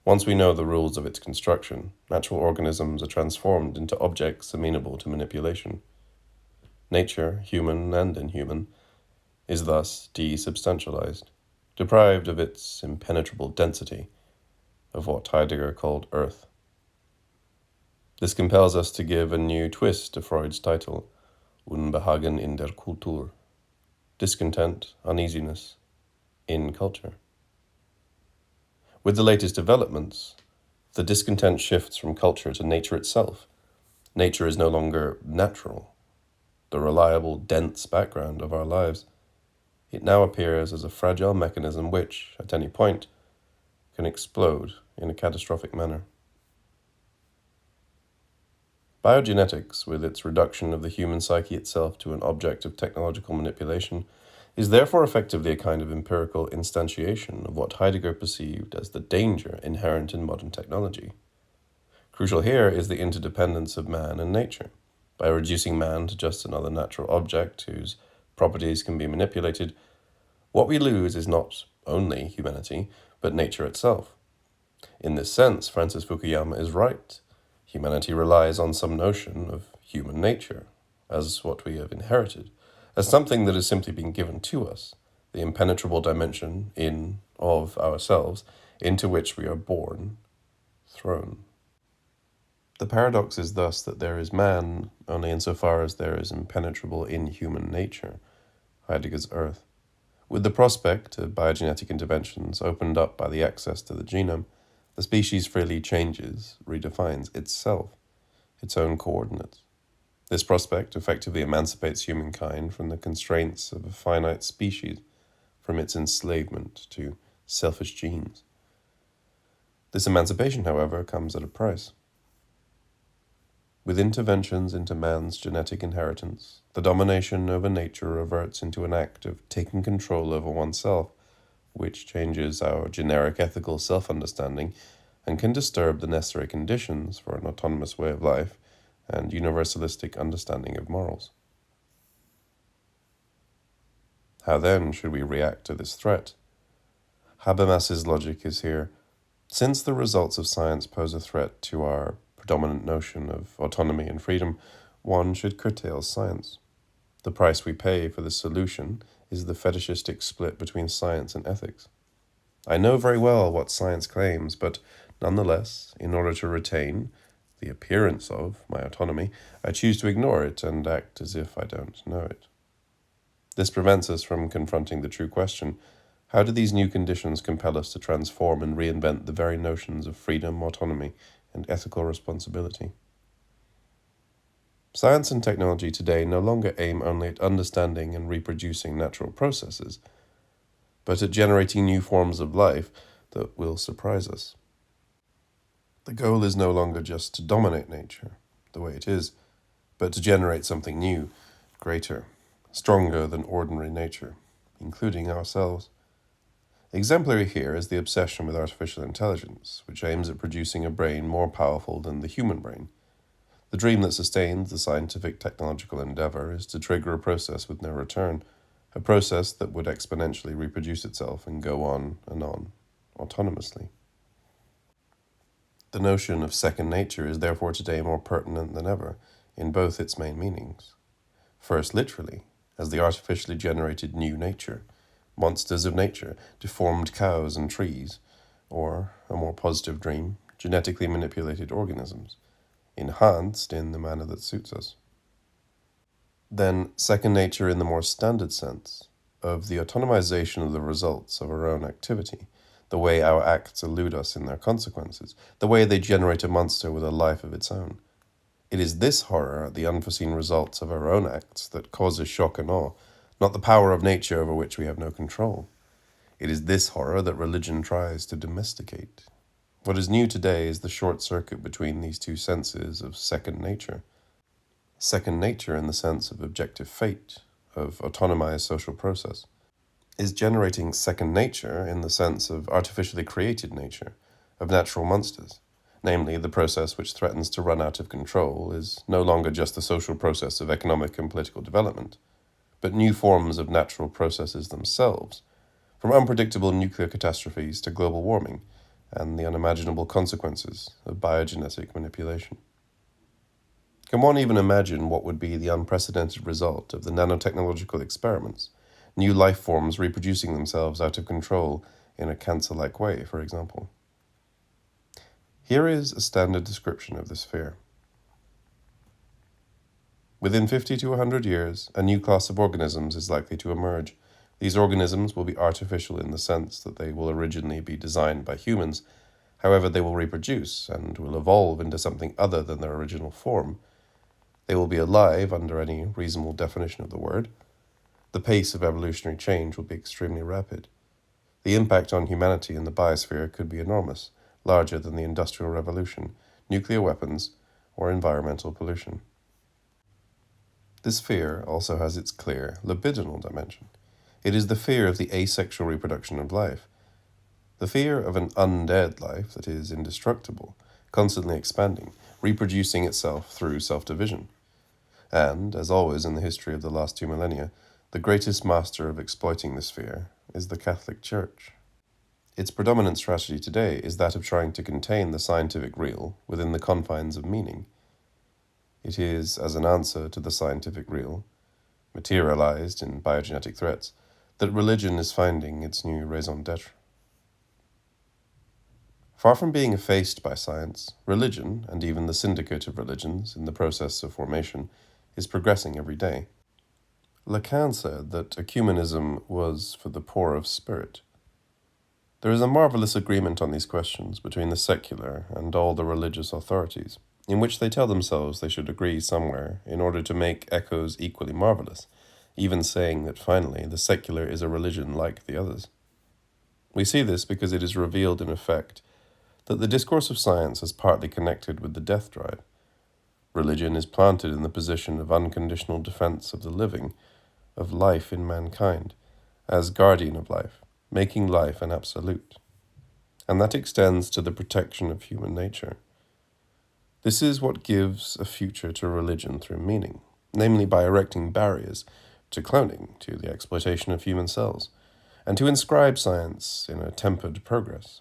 Once we know the rules of its construction, natural organisms are transformed into objects amenable to manipulation. Nature, human and inhuman, is thus desubstantialized, deprived of its impenetrable density, of what Heidegger called earth. This compels us to give a new twist to Freud's title, Unbehagen in der Kultur, discontent, uneasiness, in culture. With the latest developments, the discontent shifts from culture to nature itself. Nature is no longer natural, the reliable, dense background of our lives. It now appears as a fragile mechanism which, at any point, can explode in a catastrophic manner. Biogenetics, with its reduction of the human psyche itself to an object of technological manipulation, is therefore effectively a kind of empirical instantiation of what Heidegger perceived as the danger inherent in modern technology. Crucial here is the interdependence of man and nature. By reducing man to just another natural object whose properties can be manipulated, what we lose is not only humanity, but nature itself. In this sense, Francis Fukuyama is right. Humanity relies on some notion of human nature, as what we have inherited, as something that has simply been given to us, the impenetrable dimension of ourselves, into which we are born, thrown. The paradox is thus that there is man only insofar as there is impenetrable inhuman nature, Heidegger's earth. With the prospect of biogenetic interventions opened up by the access to the genome, the species freely changes, redefines itself, its own coordinates. This prospect effectively emancipates humankind from the constraints of a finite species, from its enslavement to selfish genes. This emancipation, however, comes at a price. With interventions into man's genetic inheritance, the domination over nature reverts into an act of taking control over oneself, which changes our generic ethical self-understanding and can disturb the necessary conditions for an autonomous way of life and universalistic understanding of morals. How then should we react to this threat? Habermas's logic is here. Since the results of science pose a threat to our predominant notion of autonomy and freedom, one should curtail science. The price we pay for this solution is the fetishistic split between science and ethics. I know very well what science claims, but nonetheless, in order to retain the appearance of my autonomy, I choose to ignore it and act as if I don't know it. This prevents us from confronting the true question: how do these new conditions compel us to transform and reinvent the very notions of freedom, autonomy, and ethical responsibility? Science and technology today no longer aim only at understanding and reproducing natural processes, but at generating new forms of life that will surprise us. The goal is no longer just to dominate nature, the way it is, but to generate something new, greater, stronger than ordinary nature, including ourselves. Exemplary here is the obsession with artificial intelligence, which aims at producing a brain more powerful than the human brain. The dream that sustains the scientific technological endeavor is to trigger a process with no return, a process that would exponentially reproduce itself and go on, autonomously. The notion of second nature is therefore today more pertinent than ever, in both its main meanings. First, literally, as the artificially generated new nature, monsters of nature, deformed cows and trees, or, a more positive dream, genetically manipulated organisms, enhanced in the manner that suits us. Then, second nature in the more standard sense, of the autonomization of the results of our own activity, the way our acts elude us in their consequences, the way they generate a monster with a life of its own. It is this horror at the unforeseen results of our own acts that causes shock and awe, not the power of nature over which we have no control. It is this horror that religion tries to domesticate. What is new today is the short circuit between these two senses of second nature. Second nature in the sense of objective fate, of autonomized social process, is generating second nature in the sense of artificially created nature, of natural monsters. Namely, the process which threatens to run out of control is no longer just the social process of economic and political development, but new forms of natural processes themselves, from unpredictable nuclear catastrophes to global warming and the unimaginable consequences of biogenetic manipulation. Can one even imagine what would be the unprecedented result of the nanotechnological experiments, new life forms reproducing themselves out of control in a cancer-like way, for example? Here is a standard description of this fear. Within 50 to 100 years, a new class of organisms is likely to emerge. These organisms will be artificial in the sense that they will originally be designed by humans. However, they will reproduce and will evolve into something other than their original form. They will be alive under any reasonable definition of the word. The pace of evolutionary change will be extremely rapid. The impact on humanity in the biosphere could be enormous, larger than the Industrial Revolution, nuclear weapons, or environmental pollution. This fear also has its clear libidinal dimension. It is the fear of the asexual reproduction of life, the fear of an undead life that is indestructible, constantly expanding, reproducing itself through self-division. And, as always in the history of the last 2 millennia, the greatest master of exploiting this fear is the Catholic Church. Its predominant strategy today is that of trying to contain the scientific real within the confines of meaning. It is, as an answer to the scientific real, materialized in biogenetic threats, that religion is finding its new raison d'etre. Far from being effaced by science, religion, and even the syndicate of religions in the process of formation, is progressing every day. Lacan said that ecumenism was for the poor of spirit. There is a marvelous agreement on these questions between the secular and all the religious authorities, in which they tell themselves they should agree somewhere in order to make echoes equally marvelous, even saying that finally the secular is a religion like the others. We see this because it is revealed in effect that the discourse of science is partly connected with the death drive. Religion is planted in the position of unconditional defense of the living, of life in mankind, as guardian of life, making life an absolute. And that extends to the protection of human nature. This is what gives a future to religion through meaning, namely by erecting barriers to cloning, to the exploitation of human cells, and to inscribe science in a tempered progress.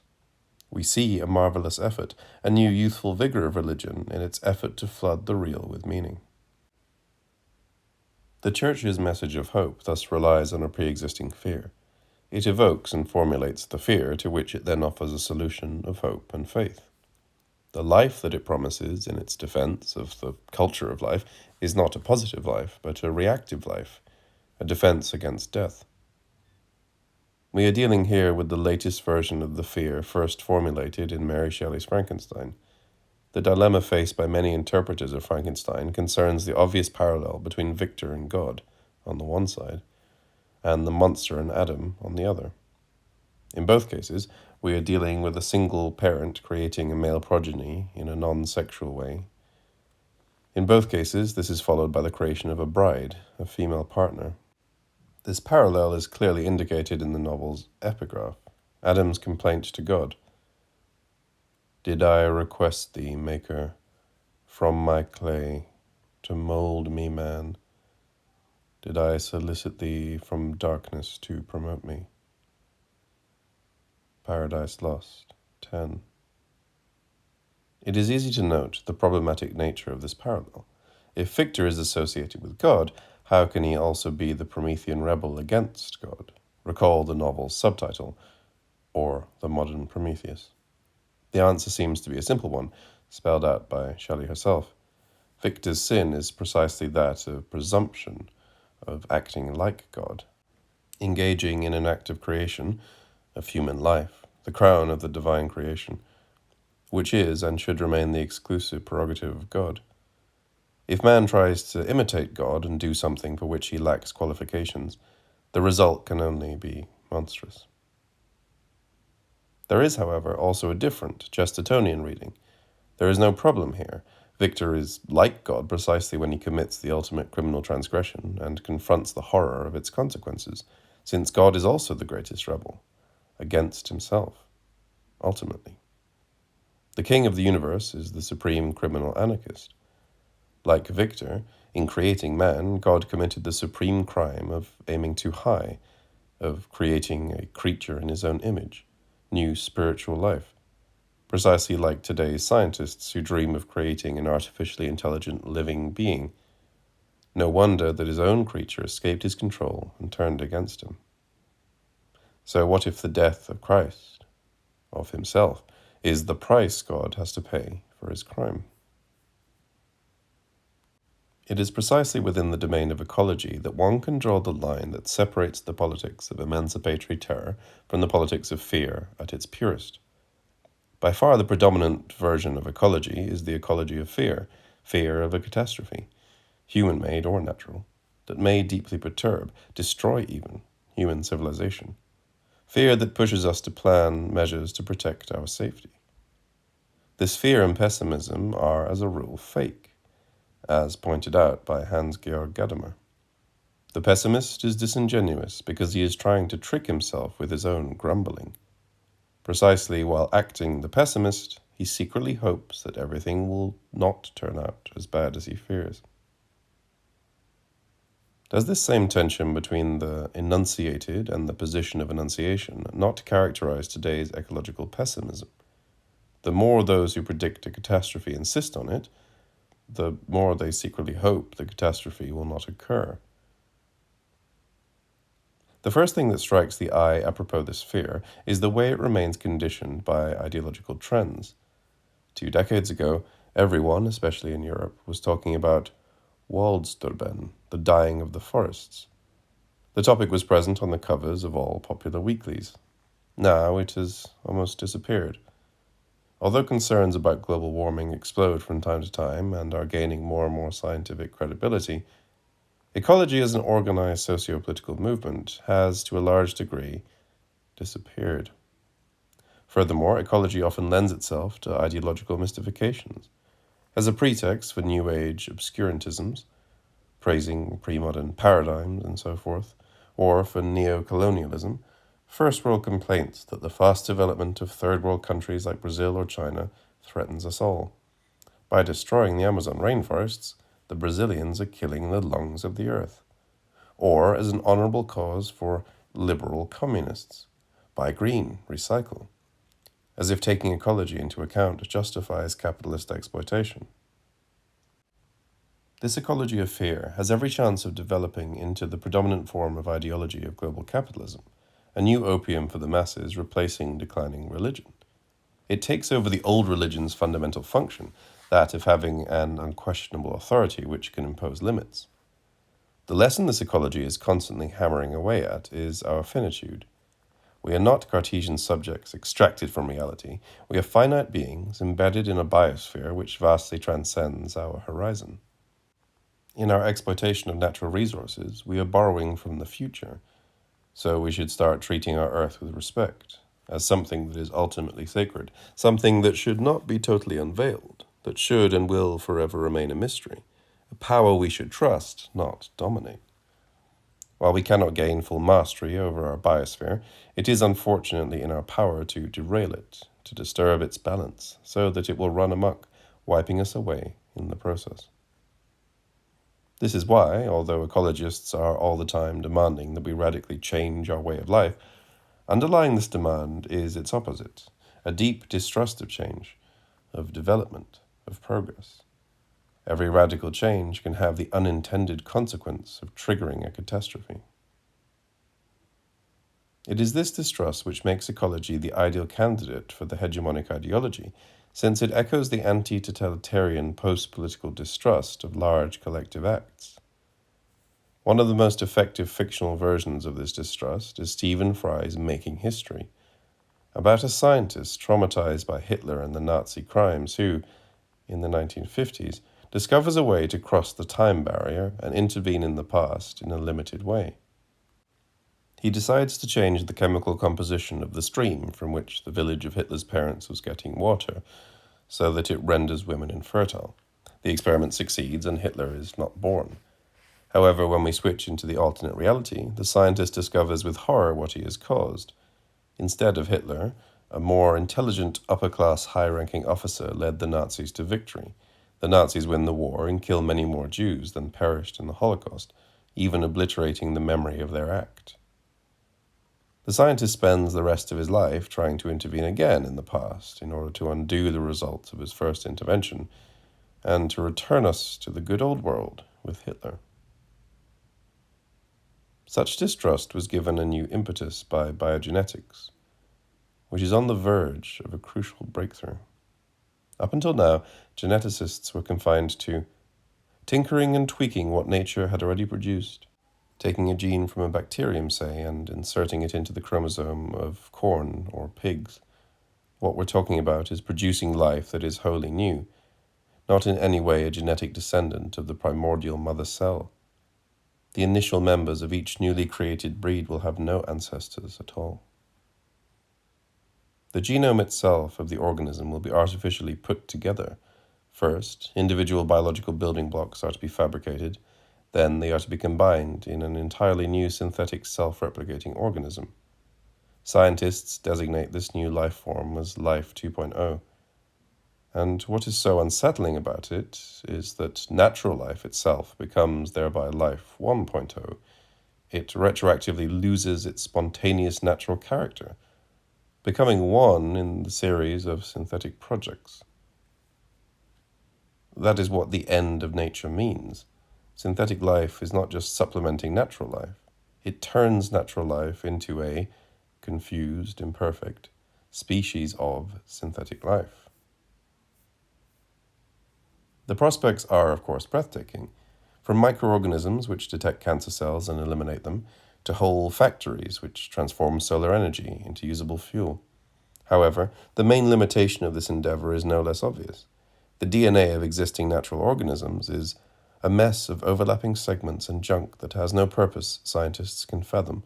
We see a marvelous effort, a new youthful vigor of religion in its effort to flood the real with meaning. The Church's message of hope thus relies on a pre-existing fear. It evokes and formulates the fear to which it then offers a solution of hope and faith. The life that it promises in its defense of the culture of life is not a positive life, but a reactive life, a defense against death. We are dealing here with the latest version of the fear first formulated in Mary Shelley's Frankenstein. The dilemma faced by many interpreters of Frankenstein concerns the obvious parallel between Victor and God, on the one side, and the monster and Adam on the other. In both cases, we are dealing with a single parent creating a male progeny in a non-sexual way. In both cases, this is followed by the creation of a bride, a female partner. This parallel is clearly indicated in the novel's epigraph, Adam's complaint to God. Did I request thee, Maker, from my clay, to mold me man? Did I solicit thee from darkness to promote me? Paradise Lost, 10. It is easy to note the problematic nature of this parallel. If Victor is associated with God, how can he also be the Promethean rebel against God? Recall the novel's subtitle, or the modern Prometheus. The answer seems to be a simple one, spelled out by Shelley herself. Victor's sin is precisely that of presumption, of acting like God, engaging in an act of creation, of human life, the crown of the divine creation, which is and should remain the exclusive prerogative of God. If man tries to imitate God and do something for which he lacks qualifications, the result can only be monstrous. There is, however, also a different Chestertonian reading. There is no problem here. Victor is like God precisely when he commits the ultimate criminal transgression and confronts the horror of its consequences, since God is also the greatest rebel, against himself, ultimately. The king of the universe is the supreme criminal anarchist. Like Victor, In creating man, God committed the supreme crime of aiming too high, of creating a creature in his own image, new spiritual life, precisely like today's scientists who dream of creating an artificially intelligent living being. No wonder that his own creature escaped his control and turned against him. So what if the death of Christ, of himself, is the price God has to pay for his crime? It is precisely within the domain of ecology that one can draw the line that separates the politics of emancipatory terror from the politics of fear at its purest. By far the predominant version of ecology is the ecology of fear, fear of a catastrophe, human-made or natural, that may deeply perturb, destroy even, human civilization. Fear that pushes us to plan measures to protect our safety. This fear and pessimism are, as a rule, fake, as pointed out by Hans-Georg Gadamer. The pessimist is disingenuous because he is trying to trick himself with his own grumbling. Precisely while acting the pessimist, he secretly hopes that everything will not turn out as bad as he fears. Does this same tension between the enunciated and the position of enunciation not characterize today's ecological pessimism? The more those who predict a catastrophe insist on it, the more they secretly hope the catastrophe will not occur. The first thing that strikes the eye apropos this fear is the way it remains conditioned by ideological trends. 2 decades ago, everyone, especially in Europe, was talking about Waldsterben, the dying of the forests. The topic was present on the covers of all popular weeklies. Now it has almost disappeared. Although concerns about global warming explode from time to time and are gaining more and more scientific credibility, ecology as an organized socio-political movement has, to a large degree, disappeared. Furthermore, ecology often lends itself to ideological mystifications, as a pretext for New Age obscurantisms, praising pre-modern paradigms and so forth, or for neo-colonialism, first world complaints that the fast development of third world countries like Brazil or China threatens us all. By destroying the Amazon rainforests, the Brazilians are killing the lungs of the earth. Or as an honorable cause for liberal communists. Buy green, recycle. As if taking ecology into account justifies capitalist exploitation. This ecology of fear has every chance of developing into the predominant form of ideology of global capitalism, a new opium for the masses replacing declining religion. It takes over the old religion's fundamental function, that of having an unquestionable authority which can impose limits. The lesson this ecology is constantly hammering away at is our finitude. We are not Cartesian subjects extracted from reality. We are finite beings embedded in a biosphere which vastly transcends our horizon. In our exploitation of natural resources, we are borrowing from the future, so we should start treating our earth with respect, as something that is ultimately sacred, something that should not be totally unveiled, that should and will forever remain a mystery, a power we should trust, not dominate. While we cannot gain full mastery over our biosphere, it is unfortunately in our power to derail it, to disturb its balance, so that it will run amok, wiping us away in the process. This is why, although ecologists are all the time demanding that we radically change our way of life, underlying this demand is its opposite, a deep distrust of change, of development, of progress. Every radical change can have the unintended consequence of triggering a catastrophe. It is this distrust which makes ecology the ideal candidate for the hegemonic ideology, since it echoes the anti-totalitarian post-political distrust of large collective acts. One of the most effective fictional versions of this distrust is Stephen Fry's Making History, about a scientist traumatized by Hitler and the Nazi crimes who, in the 1950s, discovers a way to cross the time barrier and intervene in the past in a limited way. He decides to change the chemical composition of the stream from which the village of Hitler's parents was getting water, so that it renders women infertile. The experiment succeeds and Hitler is not born. However, when we switch into the alternate reality, the scientist discovers with horror what he has caused. Instead of Hitler, a more intelligent, upper-class, high-ranking officer led the Nazis to victory. The Nazis win the war and kill many more Jews than perished in the Holocaust, even obliterating the memory of their act. The scientist spends the rest of his life trying to intervene again in the past in order to undo the results of his first intervention and to return us to the good old world with Hitler. Such distrust was given a new impetus by biogenetics, which is on the verge of a crucial breakthrough. Up until now, geneticists were confined to tinkering and tweaking what nature had already produced, taking a gene from a bacterium, say, and inserting it into the chromosome of corn or pigs. What we're talking about is producing life that is wholly new, not in any way a genetic descendant of the primordial mother cell. The initial members of each newly created breed will have no ancestors at all. The genome itself of the organism will be artificially put together. First, individual biological building blocks are to be fabricated, then they are to be combined in an entirely new synthetic self-replicating organism. Scientists designate this new life form as Life 2.0. And what is so unsettling about it is that natural life itself becomes thereby Life 1.0. It retroactively loses its spontaneous natural character, becoming one in the series of synthetic projects. That is what the end of nature means. Synthetic life is not just supplementing natural life. It turns natural life into a confused, imperfect species of synthetic life. The prospects are, of course, breathtaking. From microorganisms which detect cancer cells and eliminate them, to whole factories which transform solar energy into usable fuel. However, the main limitation of this endeavor is no less obvious. The DNA of existing natural organisms is a mess of overlapping segments and junk that has no purpose scientists can fathom.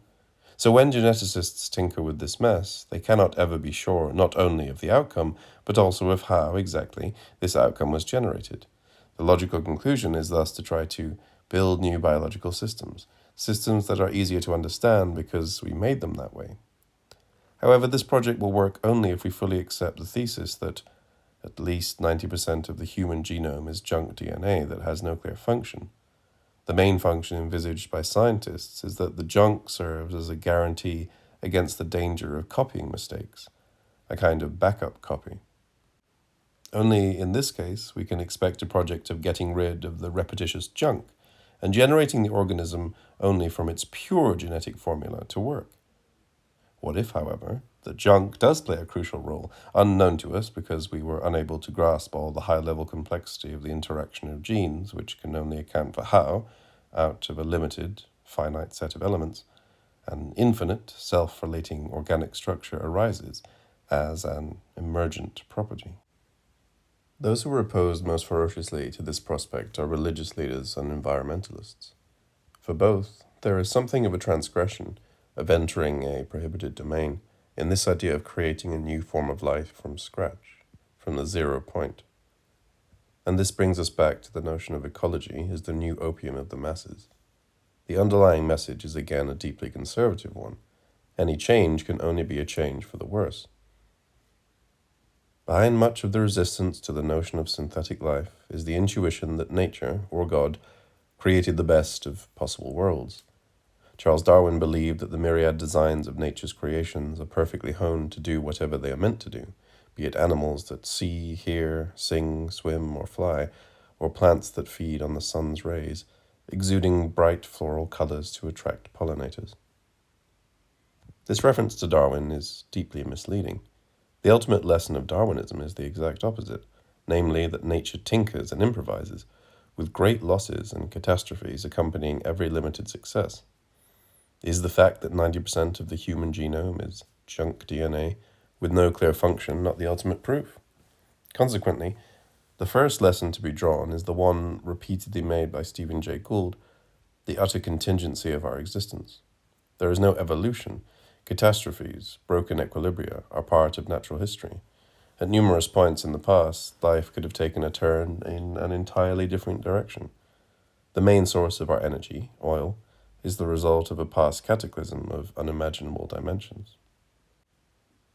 So when geneticists tinker with this mess, they cannot ever be sure not only of the outcome, but also of how exactly this outcome was generated. The logical conclusion is thus to try to build new biological systems that are easier to understand because we made them that way. However, this project will work only if we fully accept the thesis that at least 90% of the human genome is junk DNA that has no clear function. The main function envisaged by scientists is that the junk serves as a guarantee against the danger of copying mistakes, a kind of backup copy. Only in this case, we can expect a project of getting rid of the repetitious junk and generating the organism only from its pure genetic formula to work. What if, however, the junk does play a crucial role, unknown to us because we were unable to grasp all the high-level complexity of the interaction of genes, which can only account for how, out of a limited, finite set of elements, an infinite, self-relating organic structure arises as an emergent property. Those who are opposed most ferociously to this prospect are religious leaders and environmentalists. For both, there is something of a transgression of entering a prohibited domain in this idea of creating a new form of life from scratch, from the 0 point. And this brings us back to the notion of ecology as the new opium of the masses. The underlying message is again a deeply conservative one. Any change can only be a change for the worse. Behind much of the resistance to the notion of synthetic life is the intuition that nature, or God, created the best of possible worlds. Charles Darwin believed that the myriad designs of nature's creations are perfectly honed to do whatever they are meant to do, be it animals that see, hear, sing, swim, or fly, or plants that feed on the sun's rays, exuding bright floral colors to attract pollinators. This reference to Darwin is deeply misleading. The ultimate lesson of Darwinism is the exact opposite, namely that nature tinkers and improvises, with great losses and catastrophes accompanying every limited success. Is the fact that 90% of the human genome is junk DNA with no clear function not the ultimate proof? Consequently, the first lesson to be drawn is the one repeatedly made by Stephen Jay Gould, the utter contingency of our existence. There is no evolution. Catastrophes, broken equilibria, are part of natural history. At numerous points in the past, life could have taken a turn in an entirely different direction. The main source of our energy, oil, is the result of a past cataclysm of unimaginable dimensions.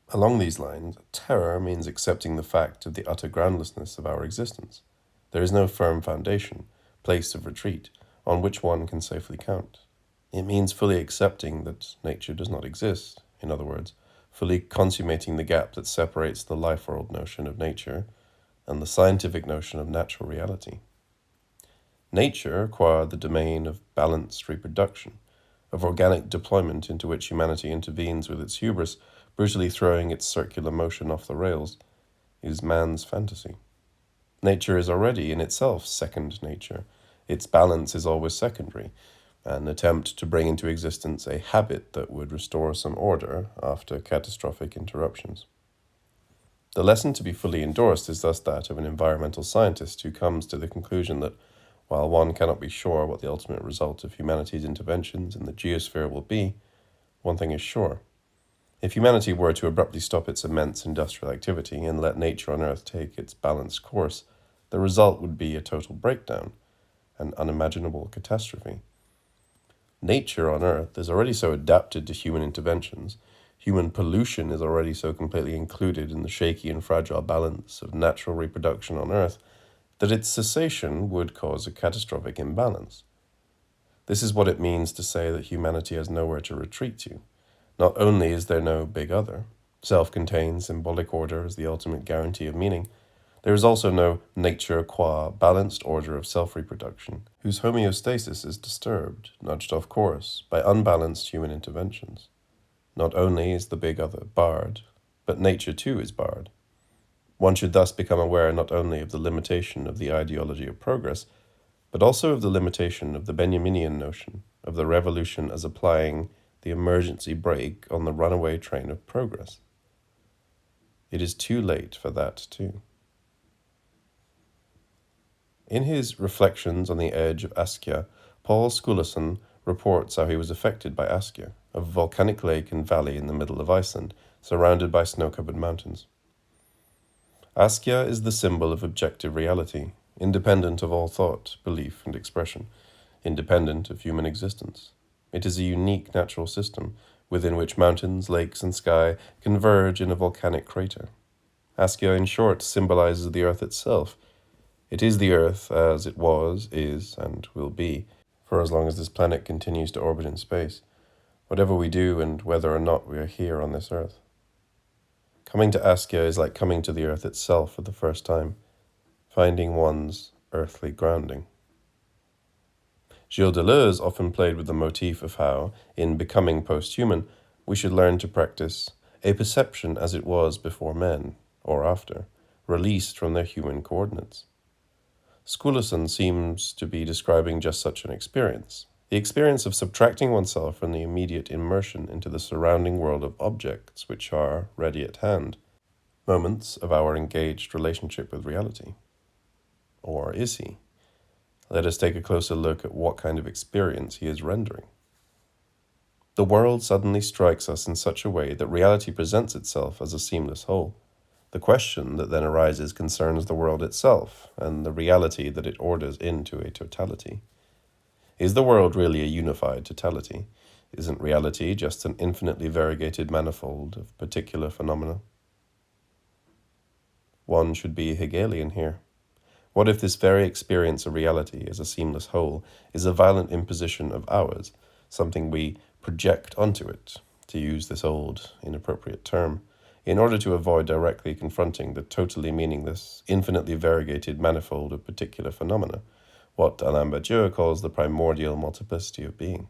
Along these lines, terror means accepting the fact of the utter groundlessness of our existence. There is no firm foundation, place of retreat, on which one can safely count. It means fully accepting that nature does not exist, in other words, fully consummating the gap that separates the life world notion of nature and the scientific notion of natural reality. Nature acquired the domain of balanced reproduction, of organic deployment into which humanity intervenes with its hubris, brutally throwing its circular motion off the rails, is man's fantasy. Nature is already in itself second nature. Its balance is always secondary, an attempt to bring into existence a habit that would restore some order after catastrophic interruptions. The lesson to be fully endorsed is thus that of an environmental scientist who comes to the conclusion that while one cannot be sure what the ultimate result of humanity's interventions in the geosphere will be, one thing is sure. If humanity were to abruptly stop its immense industrial activity and let nature on Earth take its balanced course, the result would be a total breakdown, an unimaginable catastrophe. Nature on Earth is already so adapted to human interventions, human pollution is already so completely included in the shaky and fragile balance of natural reproduction on Earth, that its cessation would cause a catastrophic imbalance. This is what it means to say that humanity has nowhere to retreat to. Not only is there no big other, self-contained symbolic order as the ultimate guarantee of meaning, there is also no nature qua balanced order of self-reproduction, whose homeostasis is disturbed, nudged off course, by unbalanced human interventions. Not only is the big other barred, but nature too is barred. One should thus become aware not only of the limitation of the ideology of progress, but also of the limitation of the Benjaminian notion of the revolution as applying the emergency brake on the runaway train of progress. It is too late for that too. In his Reflections on the Edge of Askja, Paul Skulason reports how he was affected by Askja, a volcanic lake and valley in the middle of Iceland, surrounded by snow-covered mountains. Askja is the symbol of objective reality, independent of all thought, belief, and expression, independent of human existence. It is a unique natural system within which mountains, lakes, and sky converge in a volcanic crater. Askja, in short, symbolizes the Earth itself. It is the Earth as it was, is, and will be, for as long as this planet continues to orbit in space, whatever we do and whether or not we are here on this Earth. Coming to Askja is like coming to the Earth itself for the first time, finding one's earthly grounding. Gilles Deleuze often played with the motif of how, in becoming post-human, we should learn to practice a perception as it was before men, or after, released from their human coordinates. Skulason seems to be describing just such an experience, the experience of subtracting oneself from the immediate immersion into the surrounding world of objects which are ready at hand, moments of our engaged relationship with reality. Or is he? Let us take a closer look at what kind of experience he is rendering. The world suddenly strikes us in such a way that reality presents itself as a seamless whole. The question that then arises concerns the world itself and the reality that it orders into a totality. Is the world really a unified totality? Isn't reality just an infinitely variegated manifold of particular phenomena? One should be Hegelian here. What if this very experience of reality as a seamless whole is a violent imposition of ours, something we project onto it, to use this old, inappropriate term, in order to avoid directly confronting the totally meaningless, infinitely variegated manifold of particular phenomena, what Alain Badiou calls the primordial multiplicity of being?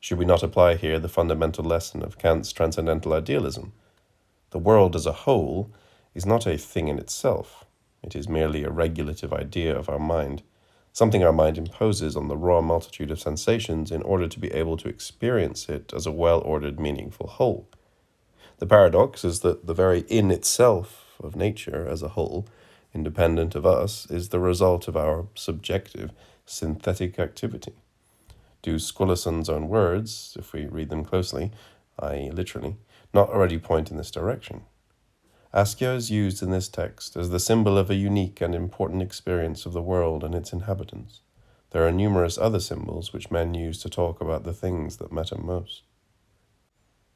Should we not apply here the fundamental lesson of Kant's transcendental idealism? The world as a whole is not a thing in itself. It is merely a regulative idea of our mind, something our mind imposes on the raw multitude of sensations in order to be able to experience it as a well-ordered, meaningful whole. The paradox is that the very in itself of nature as a whole, independent of us, is the result of our subjective, synthetic activity. Do Skulason's own words, if we read them closely, i.e. literally, not already point in this direction? Askja is used in this text as the symbol of a unique and important experience of the world and its inhabitants. There are numerous other symbols which men use to talk about the things that matter most.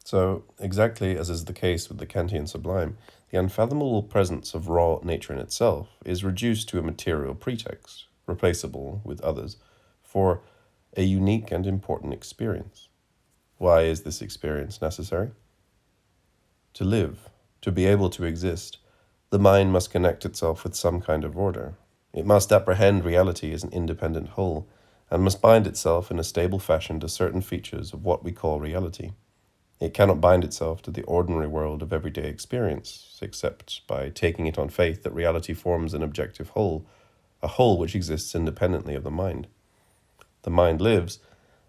So, exactly as is the case with the Kantian sublime, the unfathomable presence of raw nature in itself is reduced to a material pretext, replaceable with others, for a unique and important experience. Why is this experience necessary? To live, to be able to exist, the mind must connect itself with some kind of order. It must apprehend reality as an independent whole, and must bind itself in a stable fashion to certain features of what we call reality. It cannot bind itself to the ordinary world of everyday experience, except by taking it on faith that reality forms an objective whole, a whole which exists independently of the mind. The mind lives,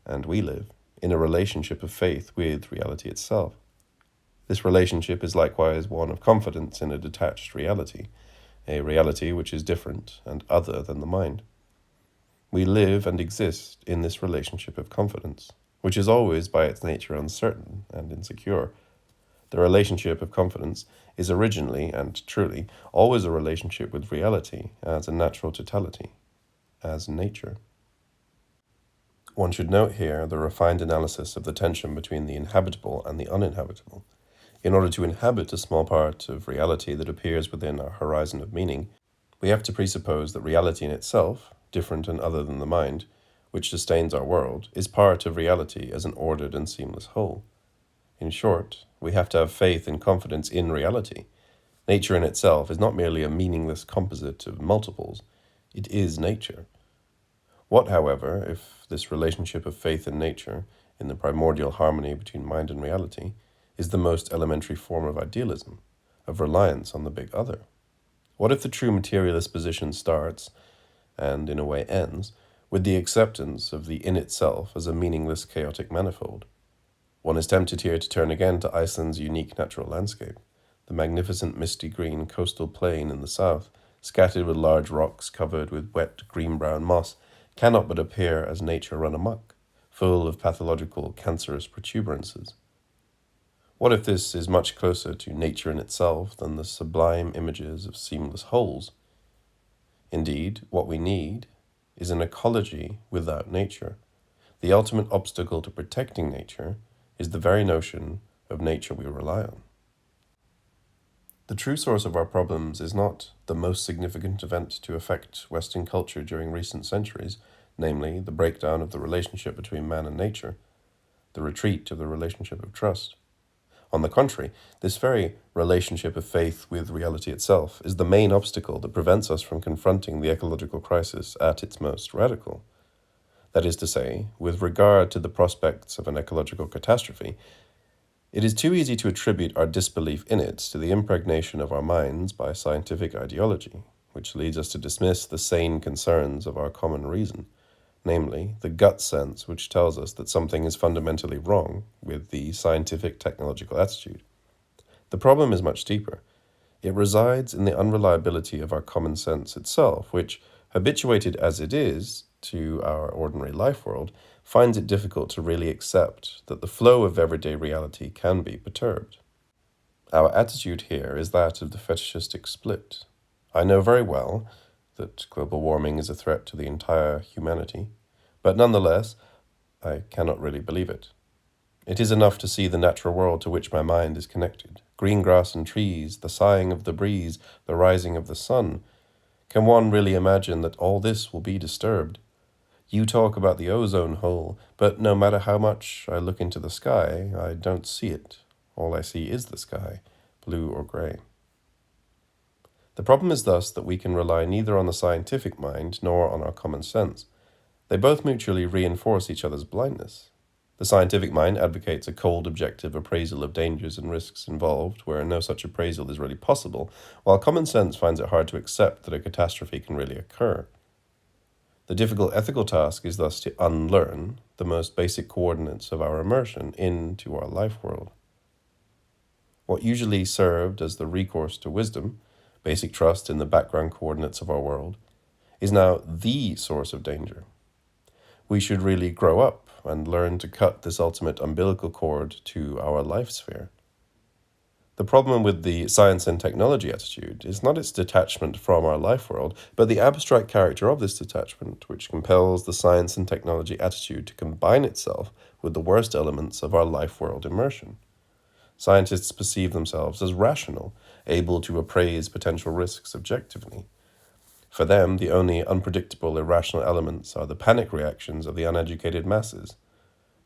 and we live, in a relationship of faith with reality itself. This relationship is likewise one of confidence in a detached reality, a reality which is different and other than the mind. We live and exist in this relationship of confidence, which is always by its nature uncertain and insecure. The relationship of confidence is originally and truly always a relationship with reality as a natural totality, as nature. One should note here the refined analysis of the tension between the inhabitable and the uninhabitable. In order to inhabit a small part of reality that appears within our horizon of meaning, we have to presuppose that reality in itself, different and other than the mind, which sustains our world, is part of reality as an ordered and seamless whole. In short, we have to have faith and confidence in reality. Nature in itself is not merely a meaningless composite of multiples, it is nature. What, however, if this relationship of faith in nature, in the primordial harmony between mind and reality, is the most elementary form of idealism, of reliance on the big other? What if the true materialist position starts, and in a way ends, with the acceptance of the in itself as a meaningless chaotic manifold? One is tempted here to turn again to Iceland's unique natural landscape, the magnificent misty green coastal plain in the south, scattered with large rocks covered with wet green-brown moss, cannot but appear as nature run amok, full of pathological cancerous protuberances. What if this is much closer to nature in itself than the sublime images of seamless wholes? Indeed, what we need is an ecology without nature. The ultimate obstacle to protecting nature is the very notion of nature we rely on. The true source of our problems is not the most significant event to affect Western culture during recent centuries, namely the breakdown of the relationship between man and nature, the retreat of the relationship of trust. On the contrary, this very relationship of faith with reality itself is the main obstacle that prevents us from confronting the ecological crisis at its most radical. That is to say, with regard to the prospects of an ecological catastrophe, it is too easy to attribute our disbelief in it to the impregnation of our minds by scientific ideology, which leads us to dismiss the sane concerns of our common reason, namely, the gut sense which tells us that something is fundamentally wrong with the scientific technological attitude. The problem is much deeper. It resides in the unreliability of our common sense itself, which, habituated as it is to our ordinary life world, finds it difficult to really accept that the flow of everyday reality can be perturbed. Our attitude here is that of the fetishistic split. I know very well that global warming is a threat to the entire humanity, but nonetheless, I cannot really believe it. It is enough to see the natural world to which my mind is connected. Green grass and trees, the sighing of the breeze, the rising of the sun. Can one really imagine that all this will be disturbed? You talk about the ozone hole, but no matter how much I look into the sky, I don't see it. All I see is the sky, blue or gray. The problem is thus that we can rely neither on the scientific mind nor on our common sense. They both mutually reinforce each other's blindness. The scientific mind advocates a cold, objective appraisal of dangers and risks involved where no such appraisal is really possible, while common sense finds it hard to accept that a catastrophe can really occur. The difficult ethical task is thus to unlearn the most basic coordinates of our immersion into our life world. What usually served as the recourse to wisdom, basic trust in the background coordinates of our world, is now the source of danger. We should really grow up and learn to cut this ultimate umbilical cord to our life sphere. The problem with the science and technology attitude is not its detachment from our life world, but the abstract character of this detachment, which compels the science and technology attitude to combine itself with the worst elements of our life world immersion. Scientists perceive themselves as rational, able to appraise potential risks objectively. For them, the only unpredictable, irrational elements are the panic reactions of the uneducated masses.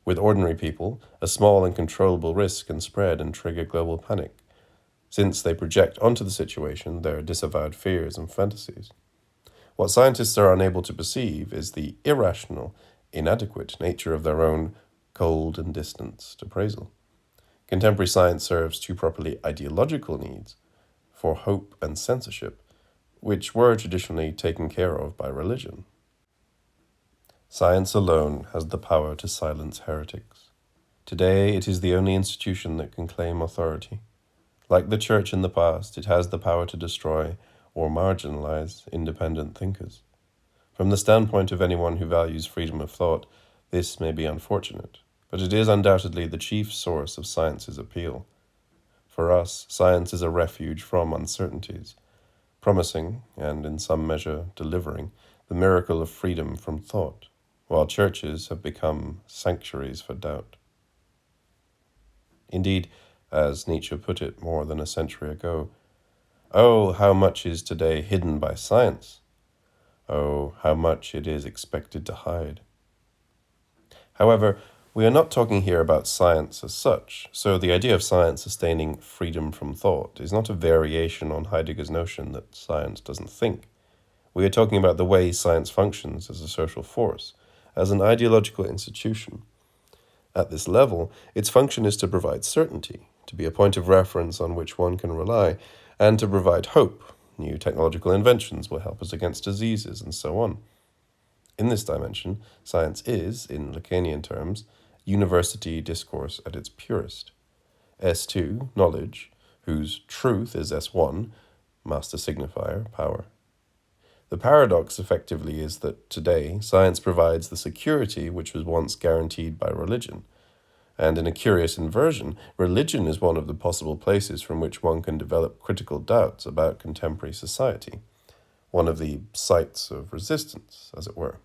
With ordinary people, a small and controllable risk can spread and trigger global panic, since they project onto the situation their disavowed fears and fantasies. What scientists are unable to perceive is the irrational, inadequate nature of their own cold and distanced appraisal. Contemporary science serves two properly ideological needs for hope and censorship, which were traditionally taken care of by religion. Science alone has the power to silence heretics. Today, it is the only institution that can claim authority. Like the church in the past, it has the power to destroy or marginalize independent thinkers. From the standpoint of anyone who values freedom of thought, this may be unfortunate, but it is undoubtedly the chief source of science's appeal. For us, science is a refuge from uncertainties, promising, and in some measure delivering, the miracle of freedom from thought, while churches have become sanctuaries for doubt. Indeed, as Nietzsche put it more than a century ago, "Oh, how much is today hidden by science! Oh, how much it is expected to hide." However, we are not talking here about science as such, so the idea of science sustaining freedom from thought is not a variation on Heidegger's notion that science doesn't think. We are talking about the way science functions as a social force, as an ideological institution. At this level, its function is to provide certainty, to be a point of reference on which one can rely, and to provide hope. New technological inventions will help us against diseases, and so on. In this dimension, science is, in Lacanian terms, university discourse at its purest. S2, knowledge, whose truth is S1, master signifier, power. The paradox effectively is that today, science provides the security which was once guaranteed by religion. And in a curious inversion, religion is one of the possible places from which one can develop critical doubts about contemporary society, one of the sites of resistance, as it were.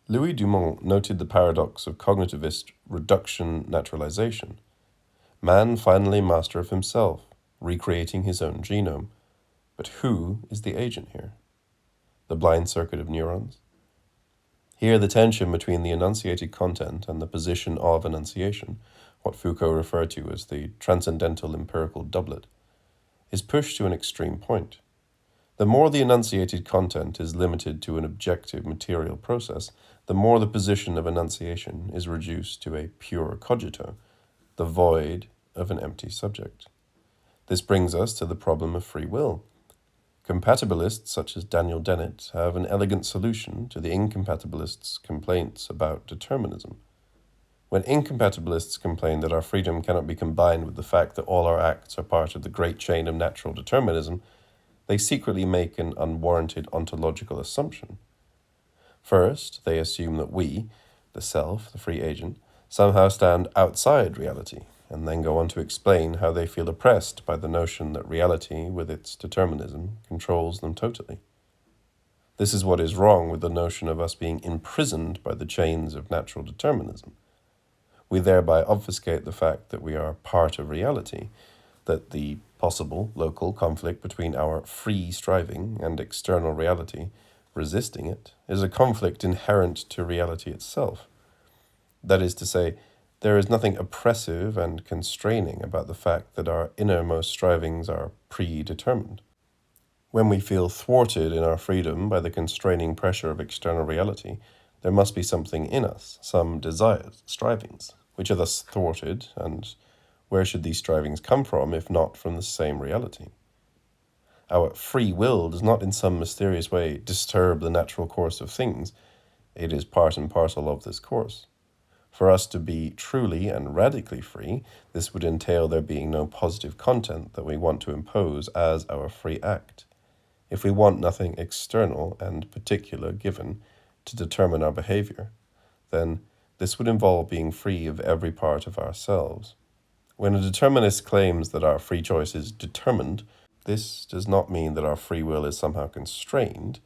Louis Dumont noted the paradox of cognitivist reduction naturalization. Man finally master of himself, recreating his own genome. But who is the agent here? The blind circuit of neurons? Here the tension between the enunciated content and the position of enunciation, what Foucault referred to as the transcendental empirical doublet, is pushed to an extreme point. The more the enunciated content is limited to an objective material process, the more the position of enunciation is reduced to a pure cogito, the void of an empty subject. This brings us to the problem of free will. Compatibilists such as Daniel Dennett have an elegant solution to the incompatibilists' complaints about determinism. When incompatibilists complain that our freedom cannot be combined with the fact that all our acts are part of the great chain of natural determinism, they secretly make an unwarranted ontological assumption. First, they assume that we, the self, the free agent, somehow stand outside reality, and then go on to explain how they feel oppressed by the notion that reality, with its determinism, controls them totally. This is what is wrong with the notion of us being imprisoned by the chains of natural determinism. We thereby obfuscate the fact that we are part of reality, that the possible local conflict between our free striving and external reality, resisting it, is a conflict inherent to reality itself. That is to say, there is nothing oppressive and constraining about the fact that our innermost strivings are predetermined. When we feel thwarted in our freedom by the constraining pressure of external reality, there must be something in us, some desires, strivings, which are thus thwarted, and where should these strivings come from if not from the same reality? Our free will does not in some mysterious way disturb the natural course of things. It is part and parcel of this course. For us to be truly and radically free, this would entail there being no positive content that we want to impose as our free act. If we want nothing external and particular given to determine our behavior, then this would involve being free of every part of ourselves. When a determinist claims that our free choice is determined, this does not mean that our free will is somehow constrained,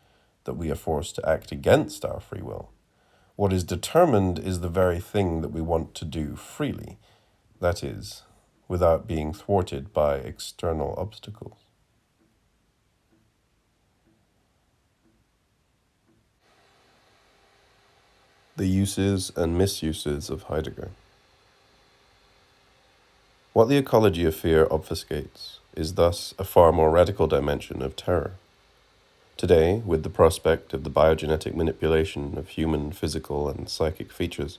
that we are forced to act against our free will. What is determined is the very thing that we want to do freely. That is, without being thwarted by external obstacles. The uses and misuses of Heidegger. What the ecology of fear obfuscates is thus a far more radical dimension of terror. Today, with the prospect of the biogenetic manipulation of human physical and psychic features,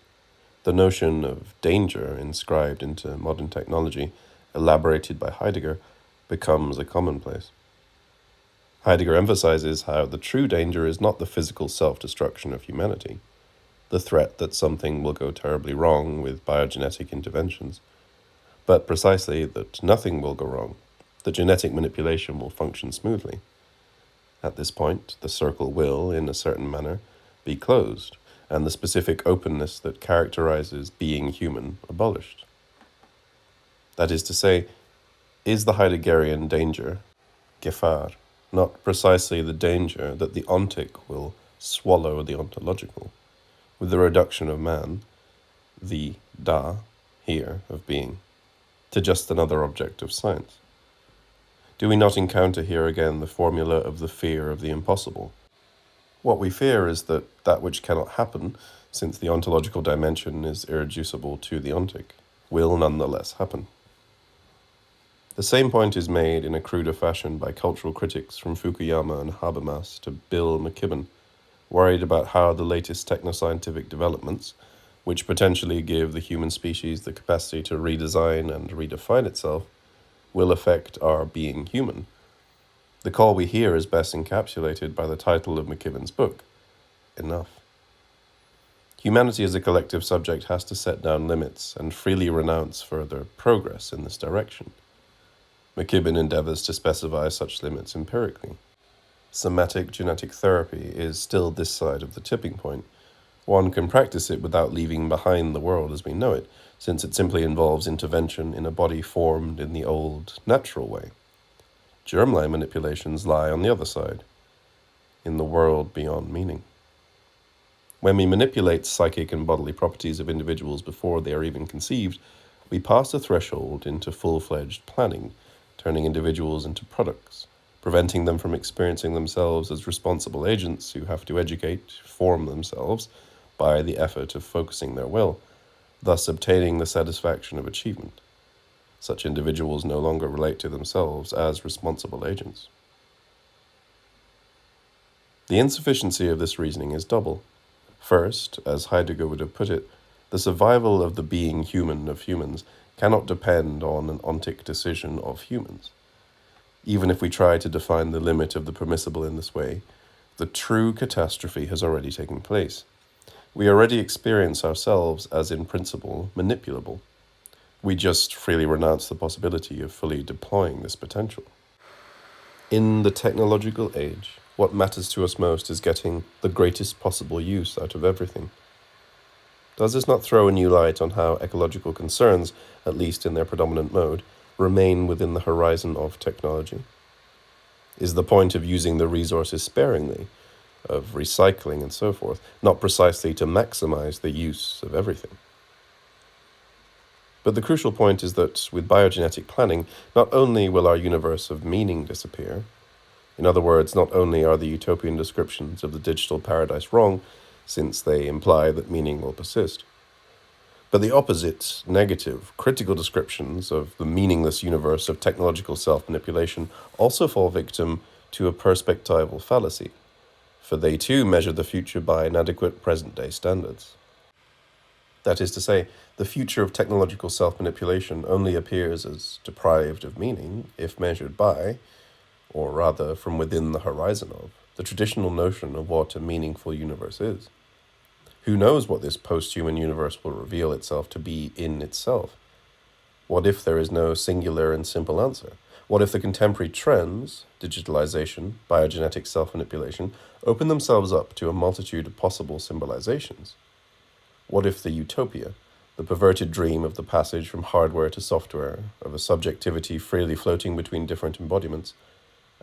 the notion of danger inscribed into modern technology, elaborated by Heidegger, becomes a commonplace. Heidegger emphasizes how the true danger is not the physical self-destruction of humanity, the threat that something will go terribly wrong with biogenetic interventions, but precisely that nothing will go wrong, that genetic manipulation will function smoothly. At this point, the circle will, in a certain manner, be closed, and the specific openness that characterizes being human abolished. That is to say, is the Heideggerian danger, Gefahr, not precisely the danger that the ontic will swallow the ontological, with the reduction of man, the da, here, of being, to just another object of science? Do we not encounter here again the formula of the fear of the impossible? What we fear is that which cannot happen, since the ontological dimension is irreducible to the ontic, will nonetheless happen. The same point is made in a cruder fashion by cultural critics from Fukuyama and Habermas to Bill McKibben, worried about how the latest technoscientific developments, which potentially give the human species the capacity to redesign and redefine itself, will affect our being human. The call we hear is best encapsulated by the title of McKibben's book, Enough. Humanity as a collective subject has to set down limits and freely renounce further progress in this direction. McKibben endeavors to specify such limits empirically. Somatic genetic therapy is still this side of the tipping point. One can practice it without leaving behind the world as we know it, since it simply involves intervention in a body formed in the old, natural way. Germline manipulations lie on the other side, in the world beyond meaning. When we manipulate psychic and bodily properties of individuals before they are even conceived, we pass a threshold into full-fledged planning, turning individuals into products, preventing them from experiencing themselves as responsible agents who have to educate, form themselves by the effort of focusing their will, thus obtaining the satisfaction of achievement. Such individuals no longer relate to themselves as responsible agents. The insufficiency of this reasoning is double. First, as Heidegger would have put it, the survival of the being human of humans cannot depend on an ontic decision of humans. Even if we try to define the limit of the permissible in this way, the true catastrophe has already taken place. We already experience ourselves as, in principle, manipulable. We just freely renounce the possibility of fully deploying this potential. In the technological age, what matters to us most is getting the greatest possible use out of everything. Does this not throw a new light on how ecological concerns, at least in their predominant mode, remain within the horizon of technology? Is the point of using the resources sparingly, of recycling and so forth, not precisely to maximize the use of everything? But the crucial point is that with biogenetic planning, not only will our universe of meaning disappear, in other words, not only are the utopian descriptions of the digital paradise wrong, since they imply that meaning will persist, but the opposite, negative, critical descriptions of the meaningless universe of technological self-manipulation also fall victim to a perspectival fallacy, for they too measure the future by inadequate present-day standards. That is to say, the future of technological self-manipulation only appears as deprived of meaning if measured by, or rather from within the horizon of, the traditional notion of what a meaningful universe is. Who knows what this post-human universe will reveal itself to be in itself? What if there is no singular and simple answer? What if the contemporary trends, digitalization, biogenetic self-manipulation, open themselves up to a multitude of possible symbolizations? What if the utopia, the perverted dream of the passage from hardware to software, of a subjectivity freely floating between different embodiments,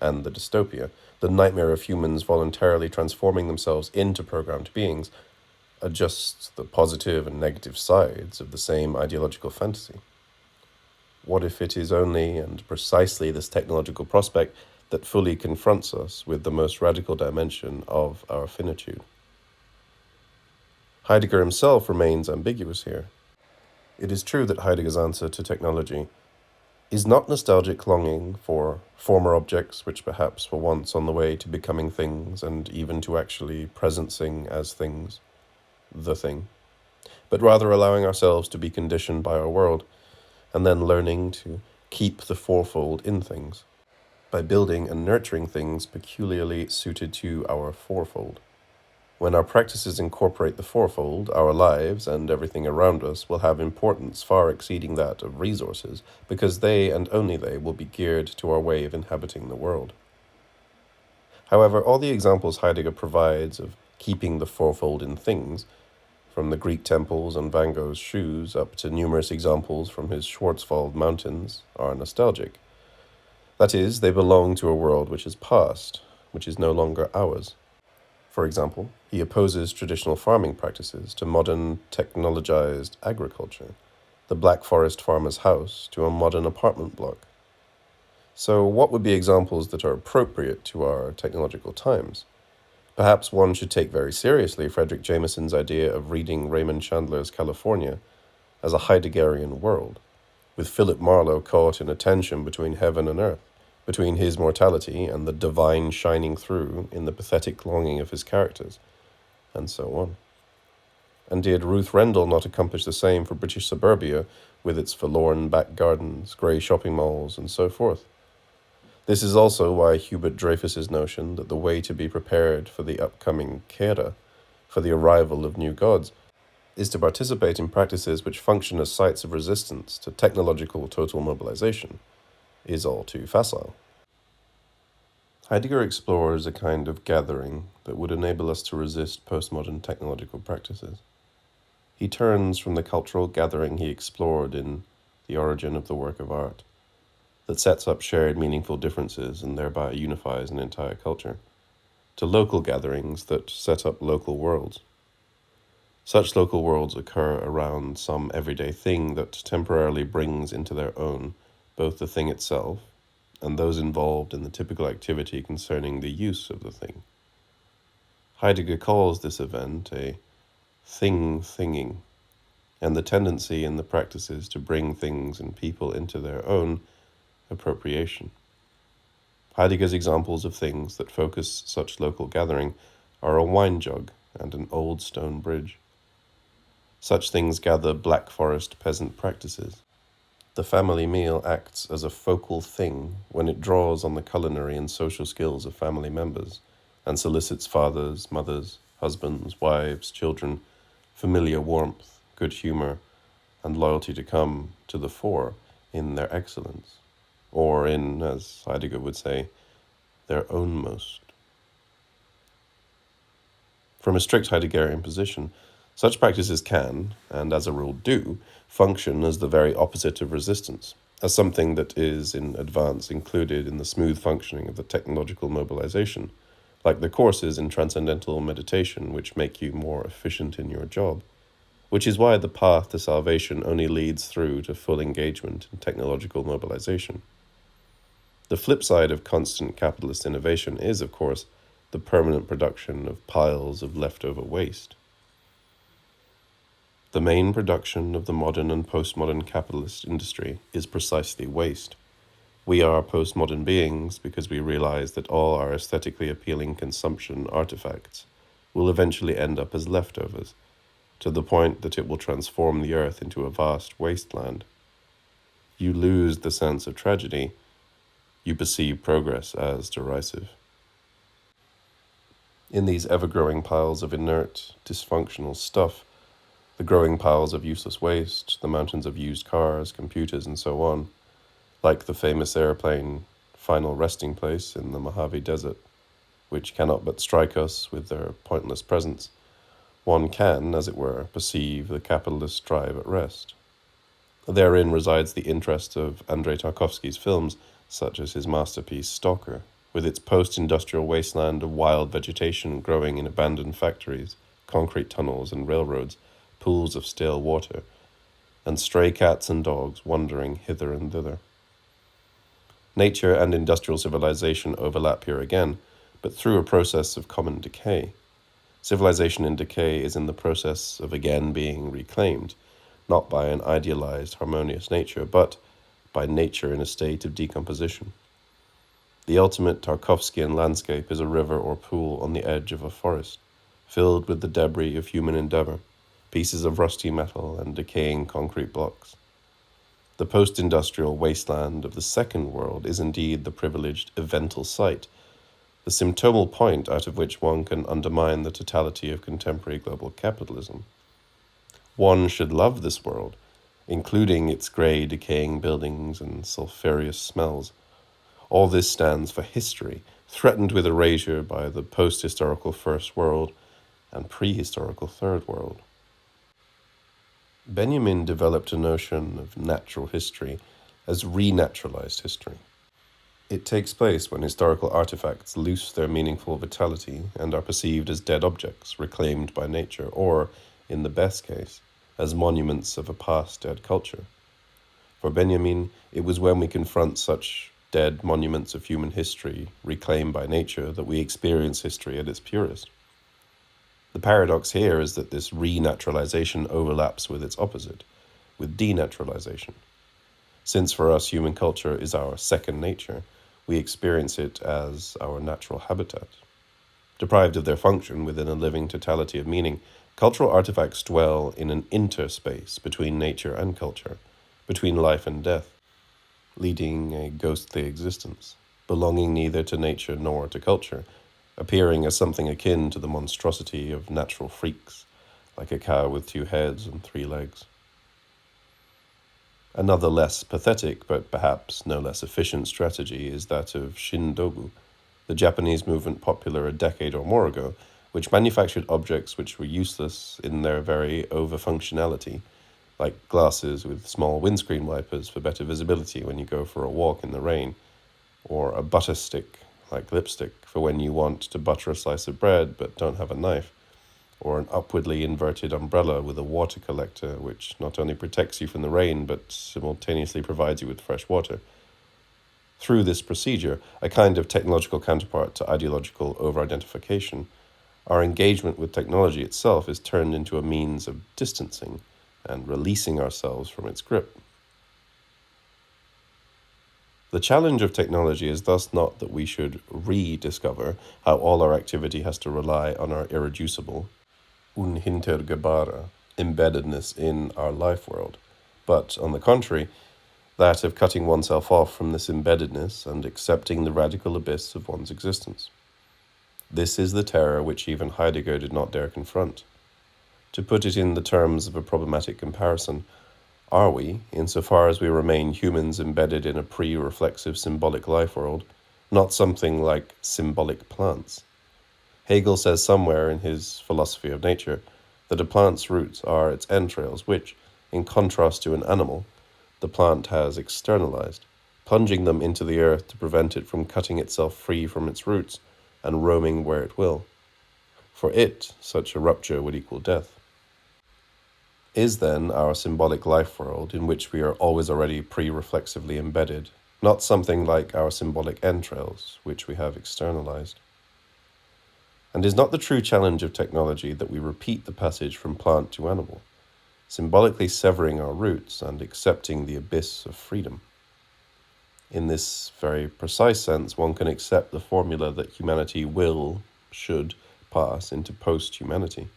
and the dystopia, the nightmare of humans voluntarily transforming themselves into programmed beings, are just the positive and negative sides of the same ideological fantasy? What if it is only and precisely this technological prospect that fully confronts us with the most radical dimension of our finitude? Heidegger himself remains ambiguous here. It is true that Heidegger's answer to technology is not nostalgic longing for former objects which perhaps were once on the way to becoming things and even to actually presencing as things, the thing, but rather allowing ourselves to be conditioned by our world and then learning to keep the fourfold in things by building and nurturing things peculiarly suited to our fourfold. When our practices incorporate the fourfold, our lives and everything around us will have importance far exceeding that of resources, because they and only they will be geared to our way of inhabiting the world. However, all the examples Heidegger provides of keeping the fourfold in things, from the Greek temples and Van Gogh's shoes up to numerous examples from his Schwarzwald mountains, are nostalgic. That is, they belong to a world which is past, which is no longer ours. For example, he opposes traditional farming practices to modern technologized agriculture, the Black Forest farmer's house to a modern apartment block. So what would be examples that are appropriate to our technological times? Perhaps one should take very seriously Frederick Jameson's idea of reading Raymond Chandler's California as a Heideggerian world, with Philip Marlowe caught in a tension between heaven and earth, between his mortality and the divine shining through in the pathetic longing of his characters, and so on. And did Ruth Rendell not accomplish the same for British suburbia, with its forlorn back gardens, grey shopping malls, and so forth? This is also why Hubert Dreyfus's notion that the way to be prepared for the upcoming Kera, for the arrival of new gods, is to participate in practices which function as sites of resistance to technological total mobilization, is all too facile. Heidegger explores a kind of gathering that would enable us to resist postmodern technological practices. He turns from the cultural gathering he explored in The Origin of the Work of Art, that sets up shared meaningful differences and thereby unifies an entire culture, to local gatherings that set up local worlds. Such local worlds occur around some everyday thing that temporarily brings into their own both the thing itself and those involved in the typical activity concerning the use of the thing. Heidegger calls this event a thing-thinging, and the tendency in the practices to bring things and people into their own appropriation. Heidegger's examples of things that focus such local gathering are a wine jug and an old stone bridge. Such things gather Black Forest peasant practices. The family meal acts as a focal thing when it draws on the culinary and social skills of family members and solicits fathers, mothers, husbands, wives, children, familiar warmth, good humor, and loyalty to come to the fore in their excellence, or in, as Heidegger would say, their ownmost. From a strict Heideggerian position, such practices can, and as a rule do, function as the very opposite of resistance, as something that is in advance included in the smooth functioning of the technological mobilization, like the courses in transcendental meditation which make you more efficient in your job, which is why the path to salvation only leads through to full engagement in technological mobilization. The flip side of constant capitalist innovation is, of course, the permanent production of piles of leftover waste. The main production of the modern and postmodern capitalist industry is precisely waste. We are postmodern beings because we realize that all our aesthetically appealing consumption artifacts will eventually end up as leftovers, to the point that it will transform the earth into a vast wasteland. You lose the sense of tragedy. You perceive progress as derisive. In these ever-growing piles of inert, dysfunctional stuff, the growing piles of useless waste, the mountains of used cars, computers, and so on, like the famous airplane final resting place in the Mojave Desert, which cannot but strike us with their pointless presence, one can, as it were, perceive the capitalist drive at rest. Therein resides the interest of Andrei Tarkovsky's films, such as his masterpiece Stalker, with its post-industrial wasteland of wild vegetation growing in abandoned factories, concrete tunnels and railroads, pools of stale water, and stray cats and dogs wandering hither and thither. Nature and industrial civilization overlap here again, but through a process of common decay. Civilization in decay is in the process of again being reclaimed, not by an idealized, harmonious nature, but by nature in a state of decomposition. The ultimate Tarkovskian landscape is a river or pool on the edge of a forest, filled with the debris of human endeavor, pieces of rusty metal and decaying concrete blocks. The post-industrial wasteland of the second world is indeed the privileged evental site, the symptomal point out of which one can undermine the totality of contemporary global capitalism. One should love this world, including its grey, decaying buildings and sulphurous smells. All this stands for history, threatened with erasure by the post-historical First World and prehistorical Third World. Benjamin developed a notion of natural history as renaturalized history. It takes place when historical artifacts lose their meaningful vitality and are perceived as dead objects reclaimed by nature, or, in the best case, as monuments of a past dead culture. For Benjamin, it was when we confront such dead monuments of human history reclaimed by nature that we experience history at its purest. The paradox here is that this renaturalization overlaps with its opposite, with denaturalization. Since for us human culture is our second nature, we experience it as our natural habitat. Deprived of their function within a living totality of meaning, cultural artifacts dwell in an interspace between nature and culture, between life and death, leading a ghostly existence, belonging neither to nature nor to culture, appearing as something akin to the monstrosity of natural freaks, like a cow with 2 heads and 3 legs. Another less pathetic, but perhaps no less efficient strategy is that of Shindogu, the Japanese movement popular a decade or more ago, which manufactured objects which were useless in their very over-functionality, like glasses with small windscreen wipers for better visibility when you go for a walk in the rain, or a butter stick like lipstick for when you want to butter a slice of bread but don't have a knife, or an upwardly inverted umbrella with a water collector which not only protects you from the rain but simultaneously provides you with fresh water. Through this procedure, a kind of technological counterpart to ideological over-identification, our engagement with technology itself is turned into a means of distancing and releasing ourselves from its grip. The challenge of technology is thus not that we should rediscover how all our activity has to rely on our irreducible, unhintergebare, embeddedness in our life world, but, on the contrary, that of cutting oneself off from this embeddedness and accepting the radical abyss of one's existence. This is the terror which even Heidegger did not dare confront. To put it in the terms of a problematic comparison, are we, insofar as we remain humans embedded in a pre-reflexive symbolic life world, not something like symbolic plants? Hegel says somewhere in his Philosophy of Nature that a plant's roots are its entrails, which, in contrast to an animal, the plant has externalized, plunging them into the earth to prevent it from cutting itself free from its roots and roaming where it will. For it, such a rupture would equal death. Is then our symbolic life world, in which we are always already pre-reflexively embedded, not something like our symbolic entrails, which we have externalized? And is not the true challenge of technology that we repeat the passage from plant to animal, symbolically severing our roots and accepting the abyss of freedom? In this very precise sense, one can accept the formula that humanity should pass into post-humanity.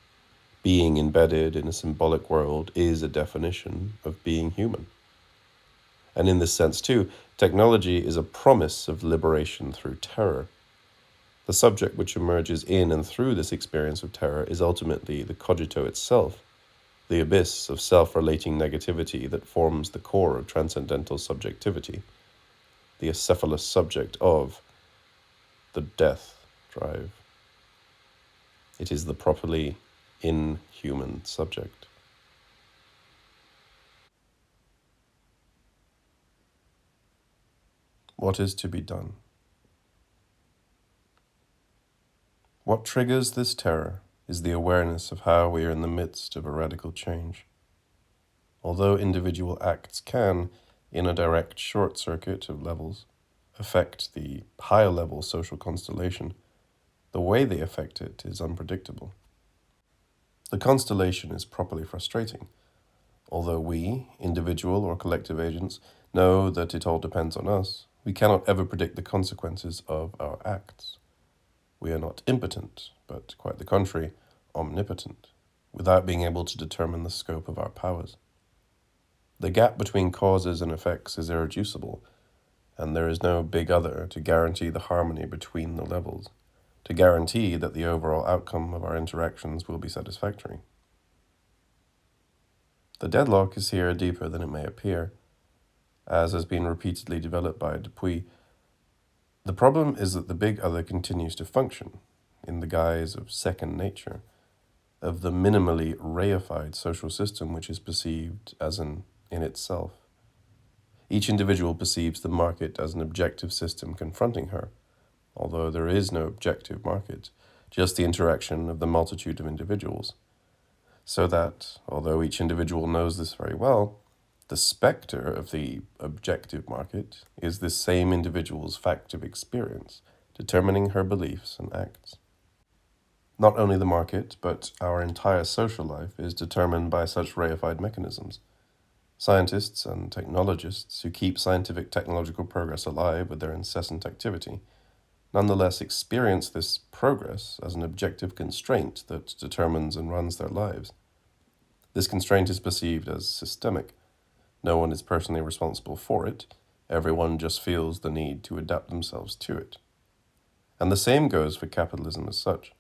Being embedded in a symbolic world is a definition of being human. And in this sense, too, technology is a promise of liberation through terror. The subject which emerges in and through this experience of terror is ultimately the cogito itself, the abyss of self-relating negativity that forms the core of transcendental subjectivity, the acephalous subject of the death drive. It is the properly inhuman subject. What is to be done? What triggers this terror is the awareness of how we are in the midst of a radical change. Although individual acts can, in a direct short circuit of levels, affect the higher level social constellation, the way they affect it is unpredictable. The constellation is properly frustrating. Although we, individual or collective agents, know that it all depends on us, we cannot ever predict the consequences of our acts. We are not impotent, but quite the contrary, omnipotent, without being able to determine the scope of our powers. The gap between causes and effects is irreducible, and there is no big other to guarantee the harmony between the levels, to guarantee that the overall outcome of our interactions will be satisfactory. The deadlock is here deeper than it may appear, as has been repeatedly developed by Dupuy. The problem is that the big other continues to function in the guise of second nature, of the minimally reified social system which is perceived as in itself. Each individual perceives the market as an objective system confronting her, although there is no objective market, just the interaction of the multitude of individuals. So that, although each individual knows this very well, the spectre of the objective market is this same individual's fact of experience, determining her beliefs and acts. Not only the market, but our entire social life is determined by such reified mechanisms. Scientists and technologists who keep scientific technological progress alive with their incessant activity nonetheless experience this progress as an objective constraint that determines and runs their lives. This constraint is perceived as systemic. No one is personally responsible for it. Everyone just feels the need to adapt themselves to it. And the same goes for capitalism as such.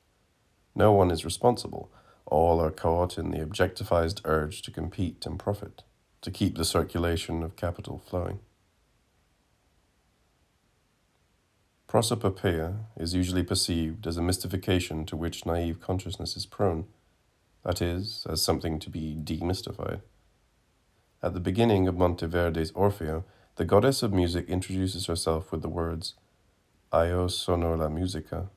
No one is responsible. All are caught in the objectified urge to compete and profit, to keep the circulation of capital flowing. Prosopopeia is usually perceived as a mystification to which naive consciousness is prone, that is, as something to be demystified. At the beginning of Monteverde's Orfeo, the goddess of music introduces herself with the words, Io sono la musica.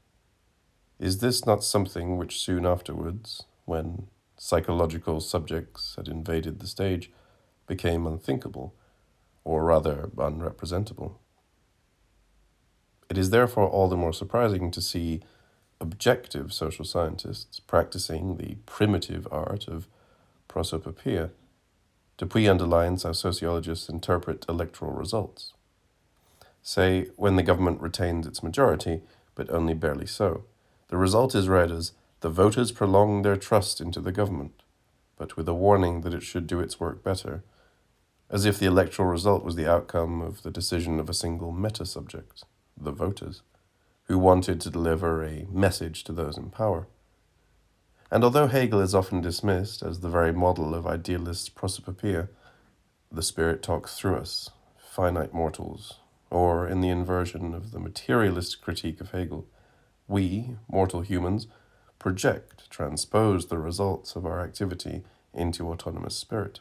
Is this not something which soon afterwards, when psychological subjects had invaded the stage, became unthinkable, or rather unrepresentable? It is therefore all the more surprising to see objective social scientists practicing the primitive art of prosopopeia. Dupuy underlines how sociologists interpret electoral results. Say, when the government retains its majority, but only barely so, the result is read as, the voters prolong their trust into the government, but with a warning that it should do its work better, as if the electoral result was the outcome of the decision of a single meta-subject, the voters, who wanted to deliver a message to those in power. And although Hegel is often dismissed as the very model of idealist prosopopeia, the spirit talks through us, finite mortals, or in the inversion of the materialist critique of Hegel, we, mortal humans, transpose the results of our activity into autonomous spirit.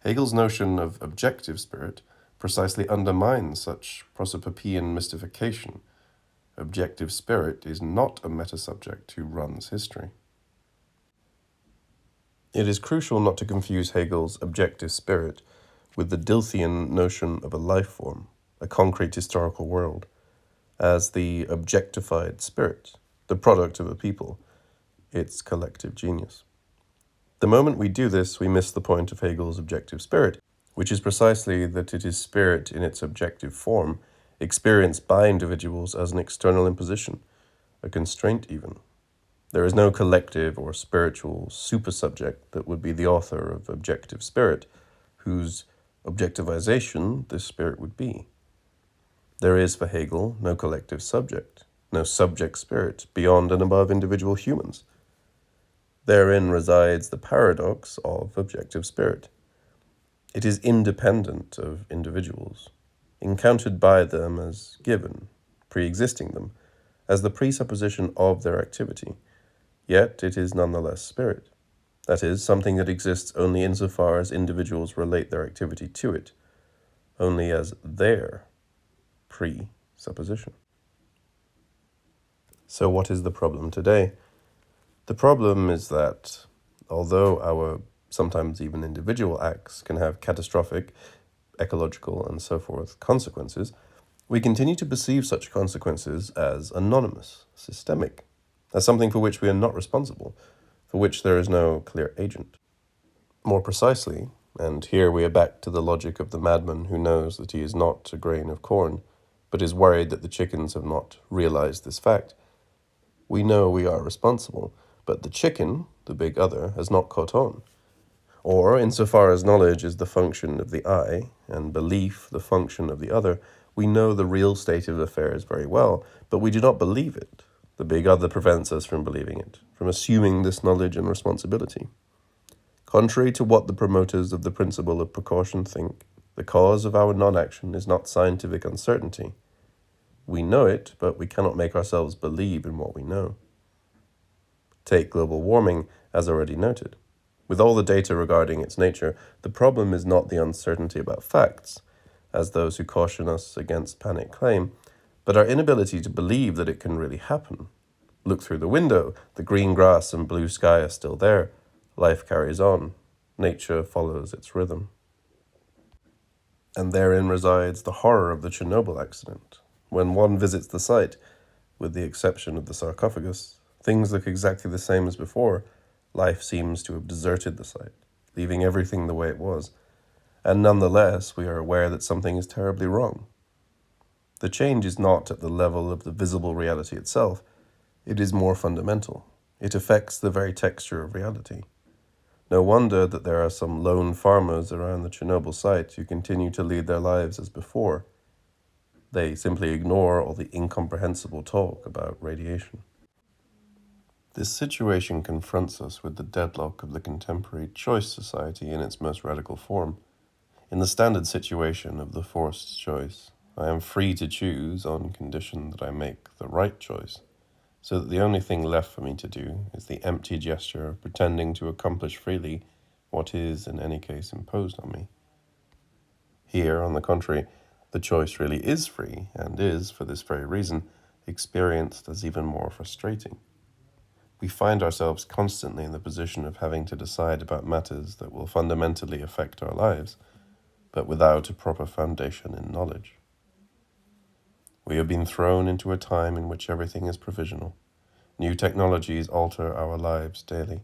Hegel's notion of objective spirit precisely undermines such prosopopean mystification. Objective spirit is not a meta-subject who runs history. It is crucial not to confuse Hegel's objective spirit with the Dilthian notion of a life form, a concrete historical world, as the objectified spirit, the product of a people, its collective genius. The moment we do this, we miss the point of Hegel's objective spirit, which is precisely that it is spirit in its objective form, experienced by individuals as an external imposition, a constraint even. There is no collective or spiritual supersubject that would be the author of objective spirit, whose objectivization this spirit would be. There is for Hegel no collective subject, no subject spirit beyond and above individual humans. Therein resides the paradox of objective spirit. It is independent of individuals, encountered by them as given, pre-existing them, as the presupposition of their activity, yet it is nonetheless spirit. That is, something that exists only insofar as individuals relate their activity to it, only as their presupposition. So what is the problem today? The problem is that, although our sometimes even individual acts, can have catastrophic, ecological, and so forth consequences, we continue to perceive such consequences as anonymous, systemic, as something for which we are not responsible, for which there is no clear agent. More precisely, and here we are back to the logic of the madman who knows that he is not a grain of corn, but is worried that the chickens have not realized this fact. We know we are responsible, but the chicken, the big other, has not caught on. Or, insofar as knowledge is the function of the I, and belief the function of the other, we know the real state of affairs very well, but we do not believe it. The big other prevents us from believing it, from assuming this knowledge and responsibility. Contrary to what the promoters of the principle of precaution think, the cause of our non-action is not scientific uncertainty. We know it, but we cannot make ourselves believe in what we know. Take global warming, as already noted. With all the data regarding its nature, the problem is not the uncertainty about facts, as those who caution us against panic claim, but our inability to believe that it can really happen. Look through the window, the green grass and blue sky are still there. Life carries on. Nature follows its rhythm. And therein resides the horror of the Chernobyl accident. When one visits the site, with the exception of the sarcophagus, things look exactly the same as before. Life seems to have deserted the site, leaving everything the way it was. And nonetheless, we are aware that something is terribly wrong. The change is not at the level of the visible reality itself. It is more fundamental. It affects the very texture of reality. No wonder that there are some lone farmers around the Chernobyl site who continue to lead their lives as before. They simply ignore all the incomprehensible talk about radiation. This situation confronts us with the deadlock of the contemporary choice society in its most radical form. In the standard situation of the forced choice, I am free to choose on condition that I make the right choice, so that the only thing left for me to do is the empty gesture of pretending to accomplish freely what is, in any case, imposed on me. Here, on the contrary, the choice really is free, and is, for this very reason, experienced as even more frustrating. We find ourselves constantly in the position of having to decide about matters that will fundamentally affect our lives, but without a proper foundation in knowledge. We have been thrown into a time in which everything is provisional. New technologies alter our lives daily.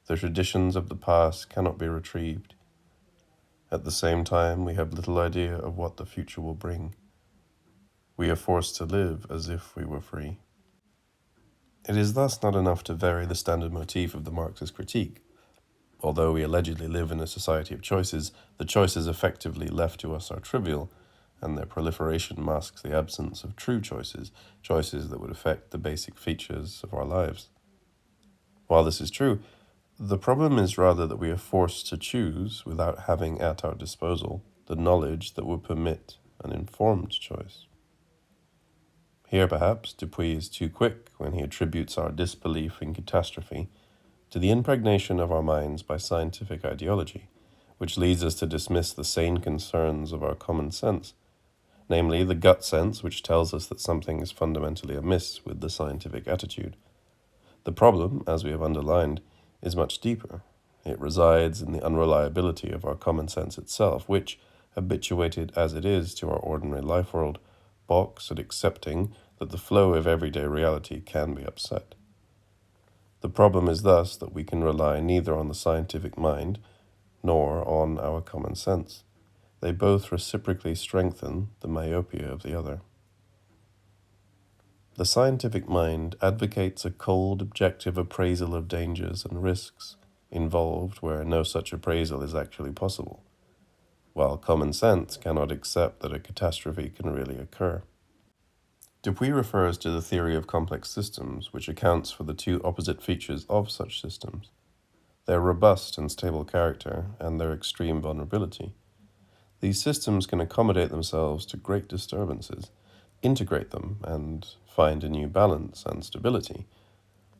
The traditions of the past cannot be retrieved. At the same time, we have little idea of what the future will bring. We are forced to live as if we were free. It is thus not enough to vary the standard motif of the Marxist critique. Although we allegedly live in a society of choices, the choices effectively left to us are trivial, and their proliferation masks the absence of true choices, choices that would affect the basic features of our lives. While this is true, the problem is rather that we are forced to choose without having at our disposal the knowledge that would permit an informed choice. Here, perhaps, Dupuy is too quick when he attributes our disbelief in catastrophe to the impregnation of our minds by scientific ideology, which leads us to dismiss the sane concerns of our common sense, namely the gut sense which tells us that something is fundamentally amiss with the scientific attitude. The problem, as we have underlined, is much deeper. It resides in the unreliability of our common sense itself, which, habituated as it is to our ordinary life world, balks at accepting that the flow of everyday reality can be upset. The problem is thus that we can rely neither on the scientific mind nor on our common sense. They both reciprocally strengthen the myopia of the other. The scientific mind advocates a cold, objective appraisal of dangers and risks involved where no such appraisal is actually possible, while common sense cannot accept that a catastrophe can really occur. Dupuy refers to the theory of complex systems, which accounts for the two opposite features of such systems, their robust and stable character and their extreme vulnerability. These systems can accommodate themselves to great disturbances, integrate them, and find a new balance and stability,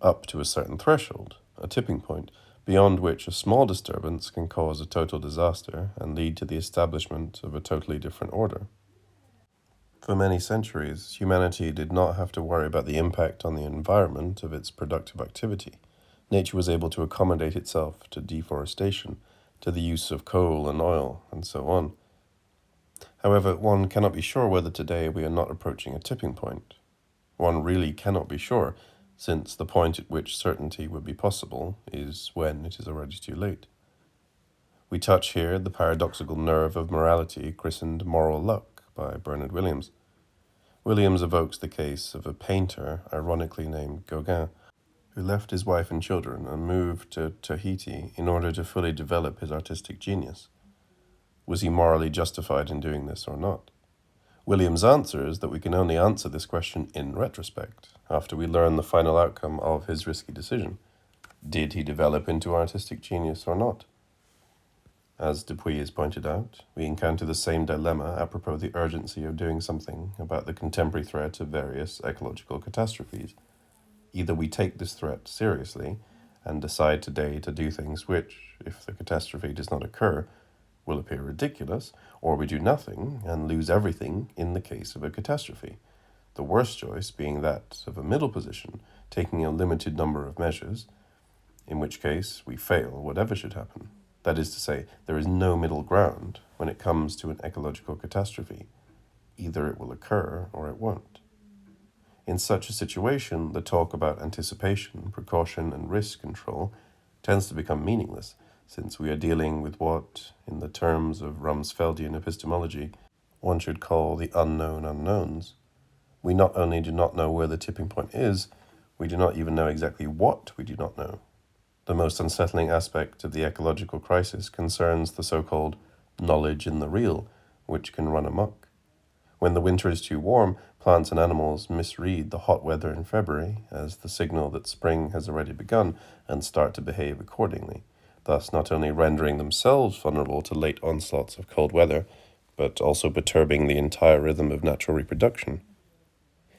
up to a certain threshold, a tipping point, beyond which a small disturbance can cause a total disaster and lead to the establishment of a totally different order. For many centuries, humanity did not have to worry about the impact on the environment of its productive activity, Nature was able to accommodate itself to deforestation, to the use of coal and oil, and so on. However, one cannot be sure whether today we are not approaching a tipping point. One really cannot be sure, since the point at which certainty would be possible is when it is already too late. We touch here the paradoxical nerve of morality christened moral luck by Bernard Williams. Williams evokes the case of a painter ironically named Gauguin, who left his wife and children and moved to Tahiti in order to fully develop his artistic genius. Was he morally justified in doing this or not? Williams answers that we can only answer this question in retrospect, after we learn the final outcome of his risky decision. Did he develop into artistic genius or not? As Dupuy has pointed out, we encounter the same dilemma apropos the urgency of doing something about the contemporary threat of various ecological catastrophes. Either we take this threat seriously and decide today to do things which, if the catastrophe does not occur, will appear ridiculous, or we do nothing and lose everything in the case of a catastrophe. The worst choice being that of a middle position, taking a limited number of measures, in which case we fail whatever should happen. That is to say, there is no middle ground when it comes to an ecological catastrophe. Either it will occur or it won't. In such a situation, the talk about anticipation, precaution, and risk control tends to become meaningless, since we are dealing with what, in the terms of Rumsfeldian epistemology, one should call the unknown unknowns. We not only do not know where the tipping point is, we do not even know exactly what we do not know. The most unsettling aspect of the ecological crisis concerns the so-called knowledge in the real, which can run amok. When the winter is too warm, plants and animals misread the hot weather in February as the signal that spring has already begun and start to behave accordingly, thus not only rendering themselves vulnerable to late onslaughts of cold weather, but also perturbing the entire rhythm of natural reproduction.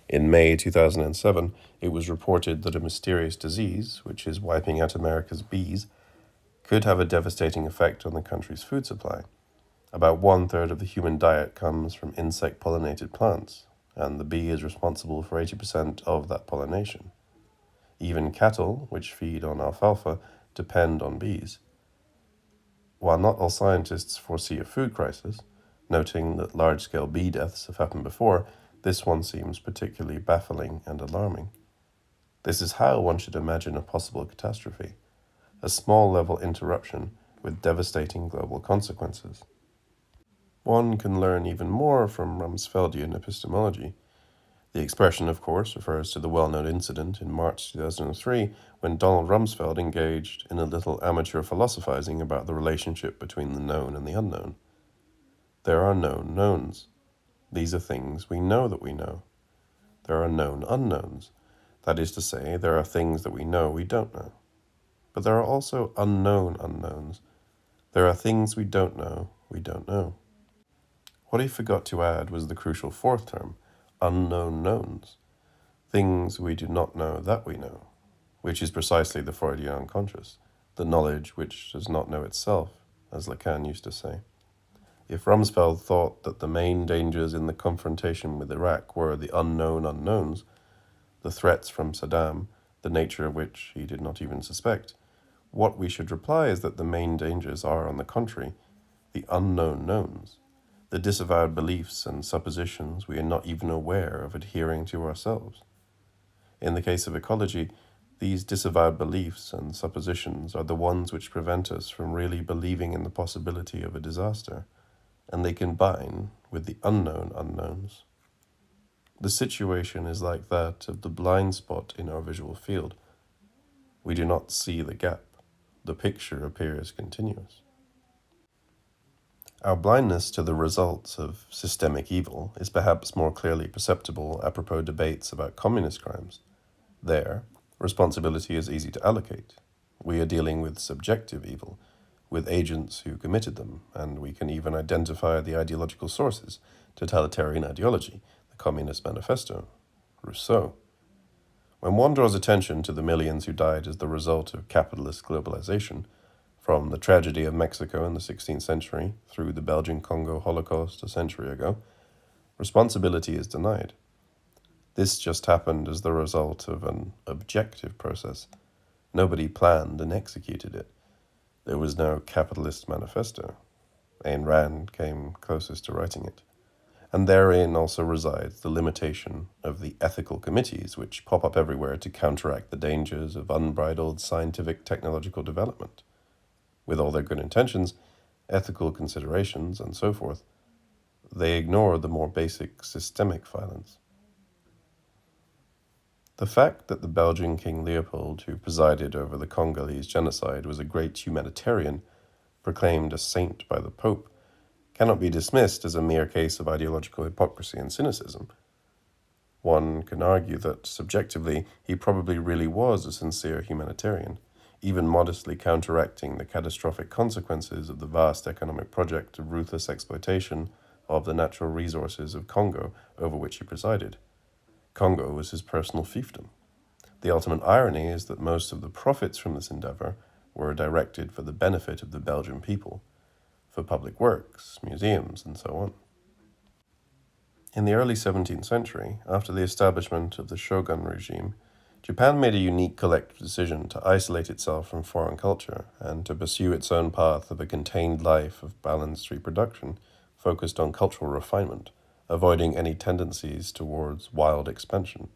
In May 2007, it was reported that a mysterious disease, which is wiping out America's bees, could have a devastating effect on the country's food supply. About 1/3 of the human diet comes from insect-pollinated plants, and the bee is responsible for 80% of that pollination. Even cattle, which feed on alfalfa, depend on bees. While not all scientists foresee a food crisis, noting that large-scale bee deaths have happened before, this one seems particularly baffling and alarming. This is how one should imagine a possible catastrophe, a small-level interruption with devastating global consequences. One can learn even more from Rumsfeldian epistemology. The expression, of course, refers to the well-known incident in March 2003 when Donald Rumsfeld engaged in a little amateur philosophizing about the relationship between the known and the unknown. There are known knowns. These are things we know that we know. There are known unknowns. That is to say, there are things that we know we don't know. But there are also unknown unknowns. There are things we don't know we don't know. What he forgot to add was the crucial fourth term, unknown knowns. Things we do not know that we know, which is precisely the Freudian unconscious, the knowledge which does not know itself, as Lacan used to say. If Rumsfeld thought that the main dangers in the confrontation with Iraq were the unknown unknowns, the threats from Saddam, the nature of which he did not even suspect, what we should reply is that the main dangers are, on the contrary, the unknown knowns, the disavowed beliefs and suppositions we are not even aware of adhering to ourselves. In the case of ecology, these disavowed beliefs and suppositions are the ones which prevent us from really believing in the possibility of a disaster, and they combine with the unknown unknowns. The situation is like that of the blind spot in our visual field. We do not see the gap. The picture appears continuous. Our blindness to the results of systemic evil is perhaps more clearly perceptible apropos debates about communist crimes. There, responsibility is easy to allocate. We are dealing with subjective evil, with agents who committed them, and we can even identify the ideological sources: totalitarian ideology, the Communist Manifesto, Rousseau. When one draws attention to the millions who died as the result of capitalist globalization, from the tragedy of Mexico in the 16th century through the Belgian Congo Holocaust a century ago, responsibility is denied. This just happened as the result of an objective process, Nobody planned and executed it. There was no capitalist manifesto. Ayn Rand came closest to writing it. And therein also resides the limitation of the ethical committees which pop up everywhere to counteract the dangers of unbridled scientific technological development. With all their good intentions, ethical considerations, and so forth, they ignore the more basic systemic violence. The fact that the Belgian King Leopold, who presided over the Congolese genocide, was a great humanitarian, proclaimed a saint by the Pope, cannot be dismissed as a mere case of ideological hypocrisy and cynicism. One can argue that, subjectively, he probably really was a sincere humanitarian, even modestly counteracting the catastrophic consequences of the vast economic project of ruthless exploitation of the natural resources of Congo over which he presided. Congo was his personal fiefdom. The ultimate irony is that most of the profits from this endeavor were directed for the benefit of the Belgian people, for public works, museums, and so on. In the early 17th century, after the establishment of the Shogun regime, Japan made a unique collective decision to isolate itself from foreign culture and to pursue its own path of a contained life of balanced reproduction focused on cultural refinement, avoiding any tendencies towards wild expansion.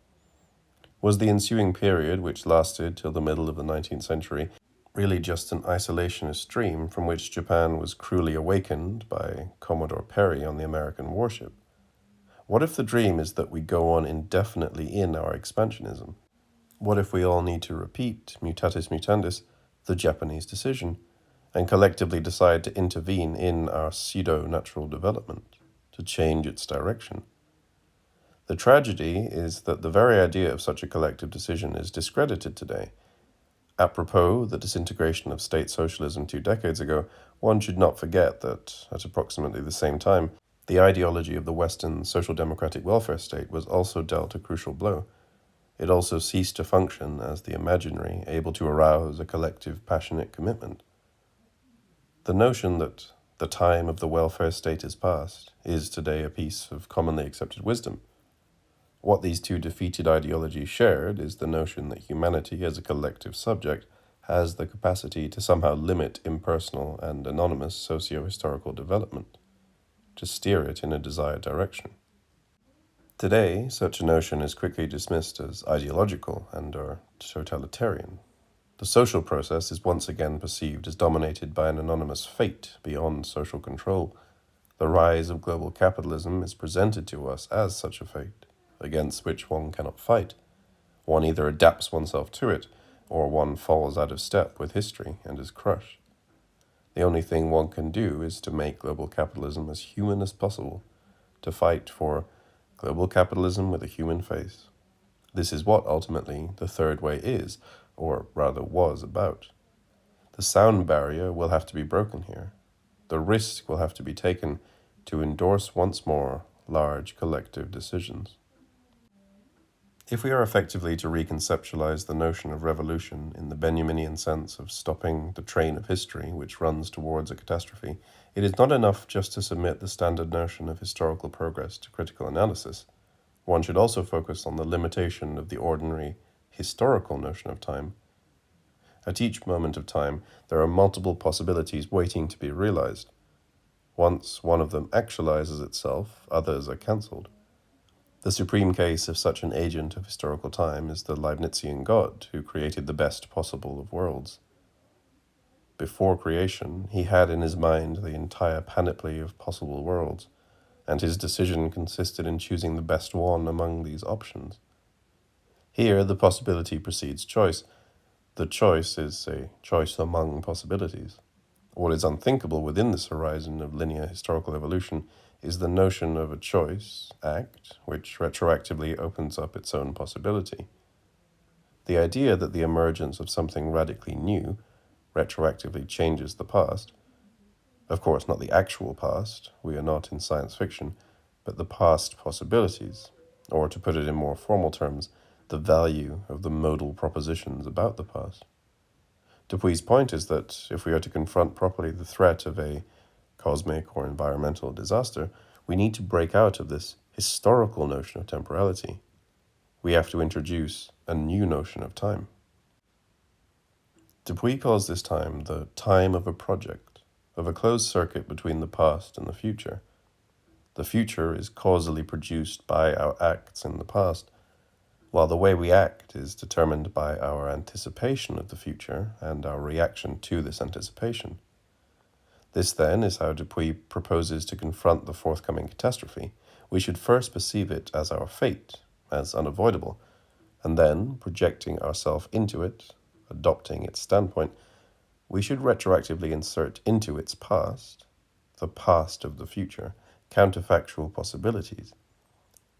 Was the ensuing period, which lasted till the middle of the 19th century, really just an isolationist dream from which Japan was cruelly awakened by Commodore Perry on the American warship? What if the dream is that we go on indefinitely in our expansionism? What if we all need to repeat, mutatis mutandis, the Japanese decision, and collectively decide to intervene in our pseudo-natural development, to change its direction? The tragedy is that the very idea of such a collective decision is discredited today. Apropos the disintegration of state socialism 2 decades ago, one should not forget that, at approximately the same time, the ideology of the Western social democratic welfare state was also dealt a crucial blow. It also ceased to function as the imaginary, able to arouse a collective passionate commitment. The notion that the time of the welfare state is past is today a piece of commonly accepted wisdom. What these two defeated ideologies shared is the notion that humanity as a collective subject has the capacity to somehow limit impersonal and anonymous socio-historical development, to steer it in a desired direction. Today, such a notion is quickly dismissed as ideological and/or totalitarian. The social process is once again perceived as dominated by an anonymous fate beyond social control. The rise of global capitalism is presented to us as such a fate, against which one cannot fight. One either adapts oneself to it, or one falls out of step with history and is crushed. The only thing one can do is to make global capitalism as human as possible, to fight for global capitalism with a human face. This is what, ultimately, the third way is, or rather was about. The sound barrier will have to be broken here. The risk will have to be taken to endorse once more large collective decisions. If we are effectively to reconceptualize the notion of revolution in the Benjaminian sense of stopping the train of history which runs towards a catastrophe, it is not enough just to submit the standard notion of historical progress to critical analysis. One should also focus on the limitation of the ordinary historical notion of time. At each moment of time, there are multiple possibilities waiting to be realized. Once one of them actualizes itself, others are cancelled. The supreme case of such an agent of historical time is the Leibnizian God, who created the best possible of worlds. Before creation, he had in his mind the entire panoply of possible worlds, and his decision consisted in choosing the best one among these options. Here, the possibility precedes choice. The choice is a choice among possibilities. What is unthinkable within this horizon of linear historical evolution is the notion of a choice act which retroactively opens up its own possibility. The idea that the emergence of something radically new retroactively changes the past, of course not the actual past, we are not in science fiction, but the past possibilities, or to put it in more formal terms, the value of the modal propositions about the past. Dupuy's point is that if we are to confront properly the threat of a cosmic or environmental disaster, we need to break out of this historical notion of temporality. We have to introduce a new notion of time. Dupuy calls this time the time of a project, of a closed circuit between the past and the future. The future is causally produced by our acts in the past, while the way we act is determined by our anticipation of the future and our reaction to this anticipation. This, then, is how Dupuy proposes to confront the forthcoming catastrophe. We should first perceive it as our fate, as unavoidable, and then, projecting ourselves into it, adopting its standpoint, we should retroactively insert into its past, the past of the future, counterfactual possibilities.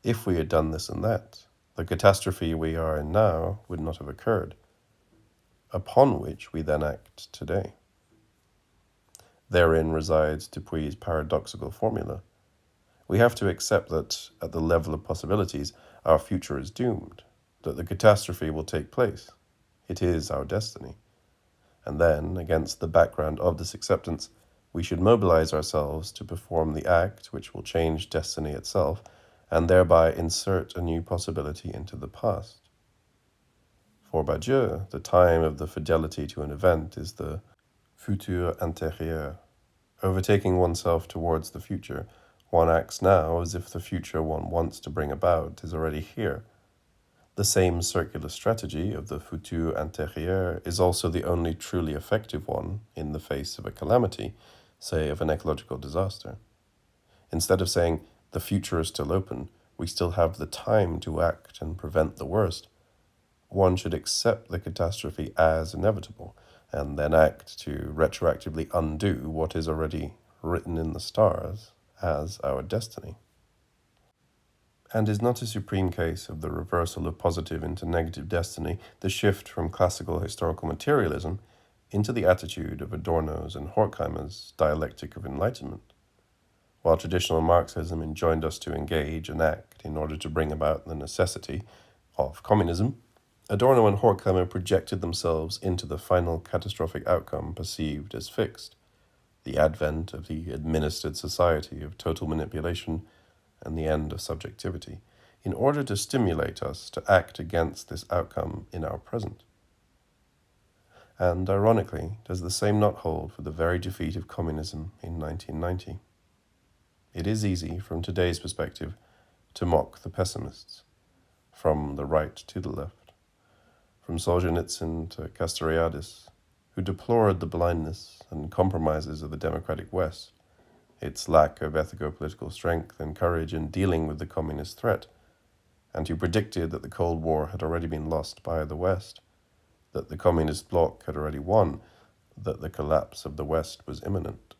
If we had done this and that, the catastrophe we are in now would not have occurred, upon which we then act today. Therein resides Dupuy's paradoxical formula. We have to accept that, at the level of possibilities, our future is doomed, that the catastrophe will take place. It is our destiny. And then, against the background of this acceptance, we should mobilize ourselves to perform the act which will change destiny itself, and thereby insert a new possibility into the past. For Badiou, the time of the fidelity to an event is the futur intérieur. Overtaking oneself towards the future, one acts now as if the future one wants to bring about is already here. The same circular strategy of the futur intérieur is also the only truly effective one in the face of a calamity, say of an ecological disaster. Instead of saying, the future is still open, we still have the time to act and prevent the worst, one should accept the catastrophe as inevitable, and then act to retroactively undo what is already written in the stars as our destiny. And is not a supreme case of the reversal of positive into negative destiny the shift from classical historical materialism into the attitude of Adorno's and Horkheimer's dialectic of enlightenment? While traditional Marxism enjoined us to engage and act in order to bring about the necessity of communism, Adorno and Horkheimer projected themselves into the final catastrophic outcome perceived as fixed, the advent of the administered society of total manipulation and the end of subjectivity, in order to stimulate us to act against this outcome in our present. And, ironically, does the same not hold for the very defeat of communism in 1990? It is easy, from today's perspective, to mock the pessimists, from the right to the left, from Solzhenitsyn to Castoriadis, who deplored the blindness and compromises of the democratic West, its lack of ethico-political strength and courage in dealing with the communist threat, and who predicted that the Cold War had already been lost by the West, that the communist bloc had already won, that the collapse of the West was imminent.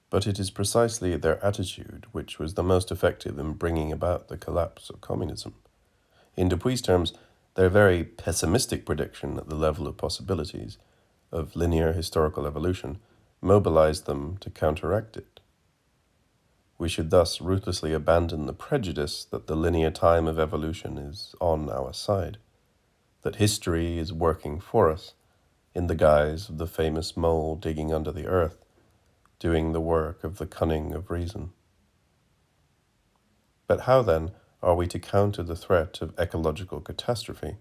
But it is precisely their attitude which was the most effective in bringing about the collapse of communism. In Dupuy's terms, their very pessimistic prediction at the level of possibilities, of linear historical evolution, mobilized them to counteract it. We should thus ruthlessly abandon the prejudice that the linear time of evolution is on our side, that history is working for us, in the guise of the famous mole digging under the earth, doing the work of the cunning of reason. But how, then, are we to counter the threat of ecological catastrophe?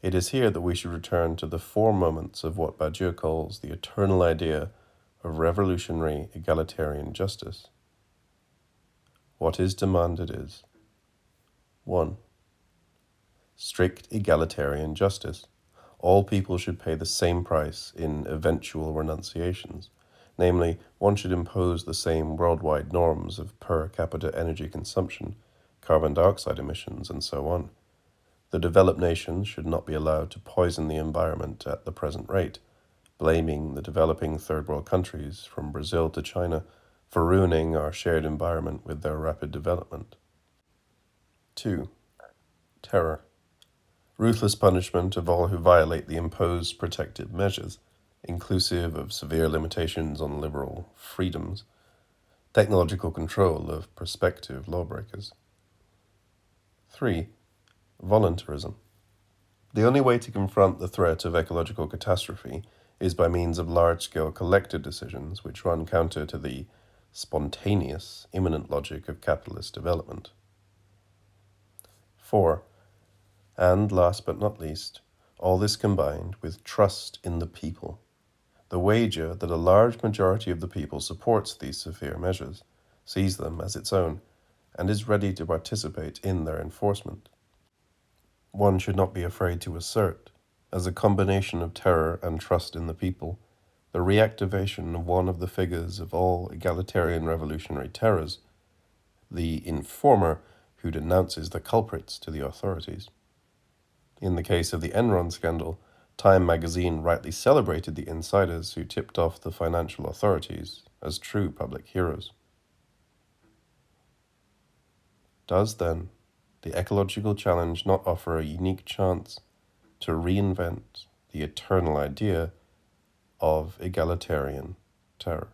It is here that we should return to the four moments of what Badiou calls the eternal idea of revolutionary egalitarian justice. What is demanded is 1. Strict egalitarian justice. All people should pay the same price in eventual renunciations. Namely, one should impose the same worldwide norms of per capita energy consumption, carbon dioxide emissions, and so on. The developed nations should not be allowed to poison the environment at the present rate, blaming the developing third world countries, from Brazil to China, for ruining our shared environment with their rapid development. 2. Terror. Ruthless punishment of all who violate the imposed protective measures, inclusive of severe limitations on liberal freedoms, technological control of prospective lawbreakers. 3. Voluntarism. The only way to confront the threat of ecological catastrophe is by means of large-scale collective decisions which run counter to the spontaneous, imminent logic of capitalist development. 4. And last but not least, All this combined with trust in the people, the wager that a large majority of the people supports these severe measures, sees them as its own, and is ready to participate in their enforcement. One should not be afraid to assert, as a combination of terror and trust in the people, the reactivation of one of the figures of all egalitarian revolutionary terrors, the informer who denounces the culprits to the authorities. In the case of the Enron scandal, Time magazine rightly celebrated the insiders who tipped off the financial authorities as true public heroes. Does, then, the ecological challenge not offer a unique chance to reinvent the eternal idea of egalitarian terror?